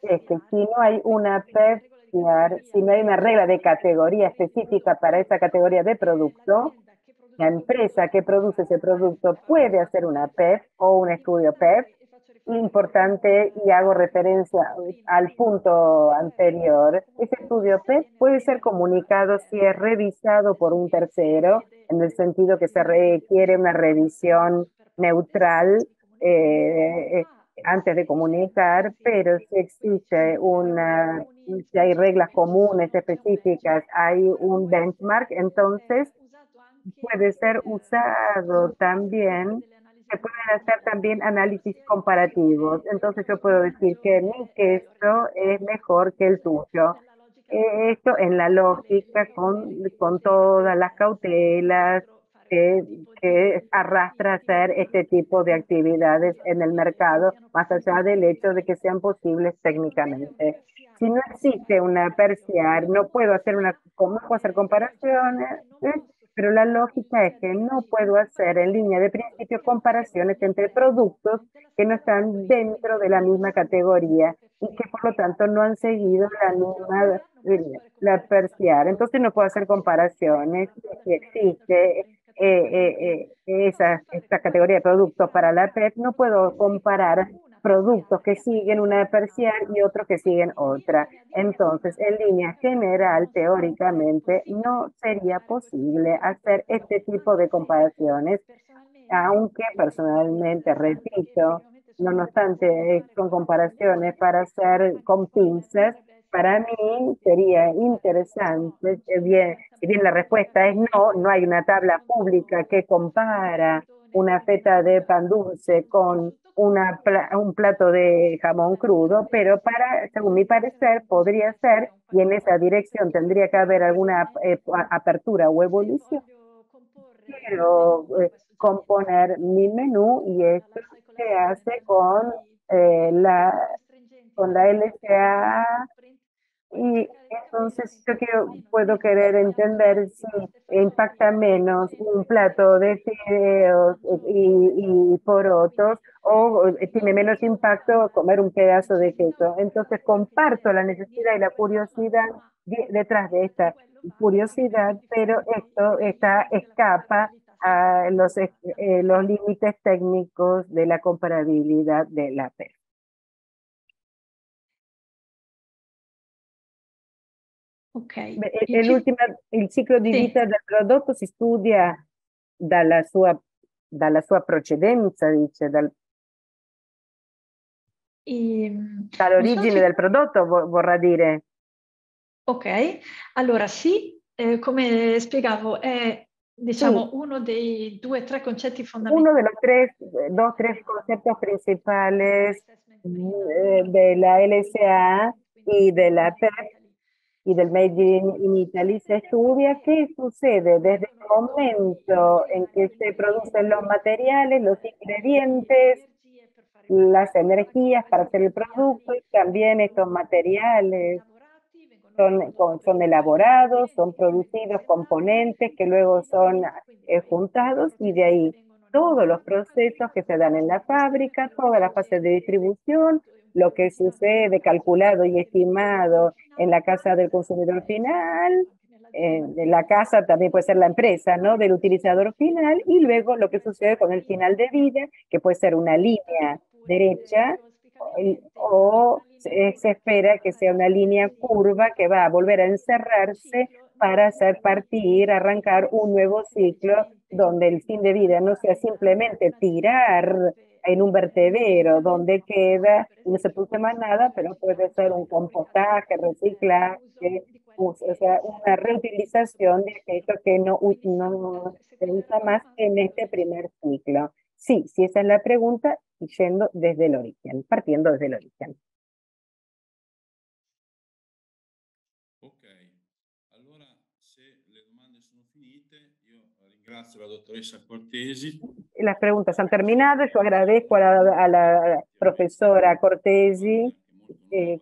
es que si no hay una PEP, si no hay una regla de categoría específica para esa categoría de producto, la empresa que produce ese producto puede hacer una PEP o un estudio PEP. Importante, y hago referencia al punto anterior, ese estudio PEP puede ser comunicado si es revisado por un tercero, en el sentido que se requiere una revisión neutral antes de comunicar, pero si existe si hay reglas comunes específicas, hay un benchmark, entonces puede ser usado también, se pueden hacer también análisis comparativos. Entonces yo puedo decir que mi queso es mejor que el tuyo. Esto en la lógica con todas las cautelas que arrastra hacer este tipo de actividades en el mercado, más allá del hecho de que sean posibles técnicamente. Si no existe una perciar, no puedo hacer comparaciones, pero la lógica es que no puedo hacer en línea de principio comparaciones entre productos que no están dentro de la misma categoría y que por lo tanto no han seguido la misma la perciar. Entonces no puedo hacer comparaciones. Si existe esta categoría de productos para la PEP, no puedo comparar productos que siguen una perciar y otros que siguen otra. Entonces, en línea general, teóricamente, no sería posible hacer este tipo de comparaciones, aunque personalmente, repito, no obstante, son comparaciones para hacer con pinzas. Para mí sería interesante, si bien la respuesta es no, no hay una tabla pública que compara una feta de pan dulce con un plato de jamón crudo, pero según mi parecer, podría ser, y en esa dirección tendría que haber alguna apertura o evolución. Quiero componer mi menú y esto se hace con la LCA y entonces puedo querer entender si impacta menos un plato de fideos y porotos o tiene menos impacto comer un pedazo de queso. Entonces comparto la necesidad y la curiosidad detrás de esta curiosidad, pero escapa a los límites técnicos de la comparabilidad de la PEP. Ok. Il ciclo di vita del prodotto si studia dalla sua precedenza, dice, dall'origine del prodotto, vorrà dire. Ok, allora sì, come spiegavo, è diciamo uno dei 2 o 3 concetti fondamentali. Uno de los dos, tres conceptos principales de la LSA y de la PEP y del Made in Italy se estudia qué sucede desde el momento en que se producen los materiales, los ingredientes, las energías para hacer el producto, y también estos materiales son elaborados, son producidos componentes que luego son juntados y de ahí todos los procesos que se dan en la fábrica, toda la fase de distribución, lo que sucede calculado y estimado en la casa del consumidor final, de la casa también puede ser la empresa, ¿no? Del utilizador final, y luego lo que sucede con el final de vida, que puede ser una línea derecha o se espera que sea una línea curva que va a volver a encerrarse para hacer arrancar un nuevo ciclo donde el fin de vida no sea simplemente tirar en un vertedero donde queda y no se produce más nada, pero puede ser un compostaje, reciclaje, o sea, una reutilización de aquello que no se usa más en este primer ciclo. Sí, si esa es la pregunta, yendo desde el origen, partiendo desde el origen. Ok, allora se le domande sono finite, io ringrazio la dottoressa Cortesi. Las preguntas han terminado, yo agradezco a la profesora Cortesi, que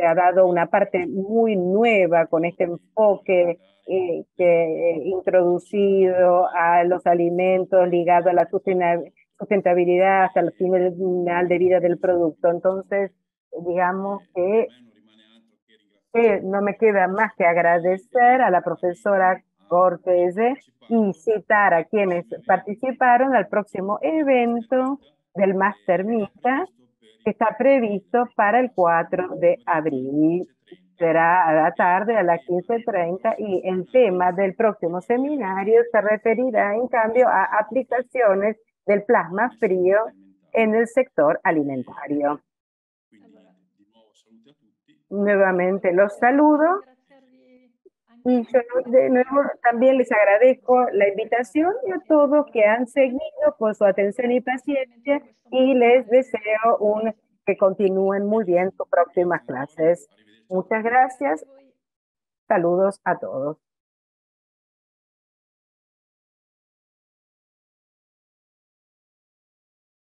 ha dado una parte muy nueva con este enfoque introducido a los alimentos ligado a la sustentabilidad hasta el final de vida del producto. Entonces, digamos que no me queda más que agradecer a la profesora Cortese y citar a quienes participaron al próximo evento del Master MITA, que está previsto para el 4 de abril. Será a la tarde a las 15:30 y el tema del próximo seminario se referirá en cambio a aplicaciones del plasma frío en el sector alimentario. Nuevamente los saludo y yo de nuevo también les agradezco la invitación y a todos que han seguido por su atención y paciencia y les deseo que continúen muy bien sus próximas clases. Muchas gracias. Saludos a todos.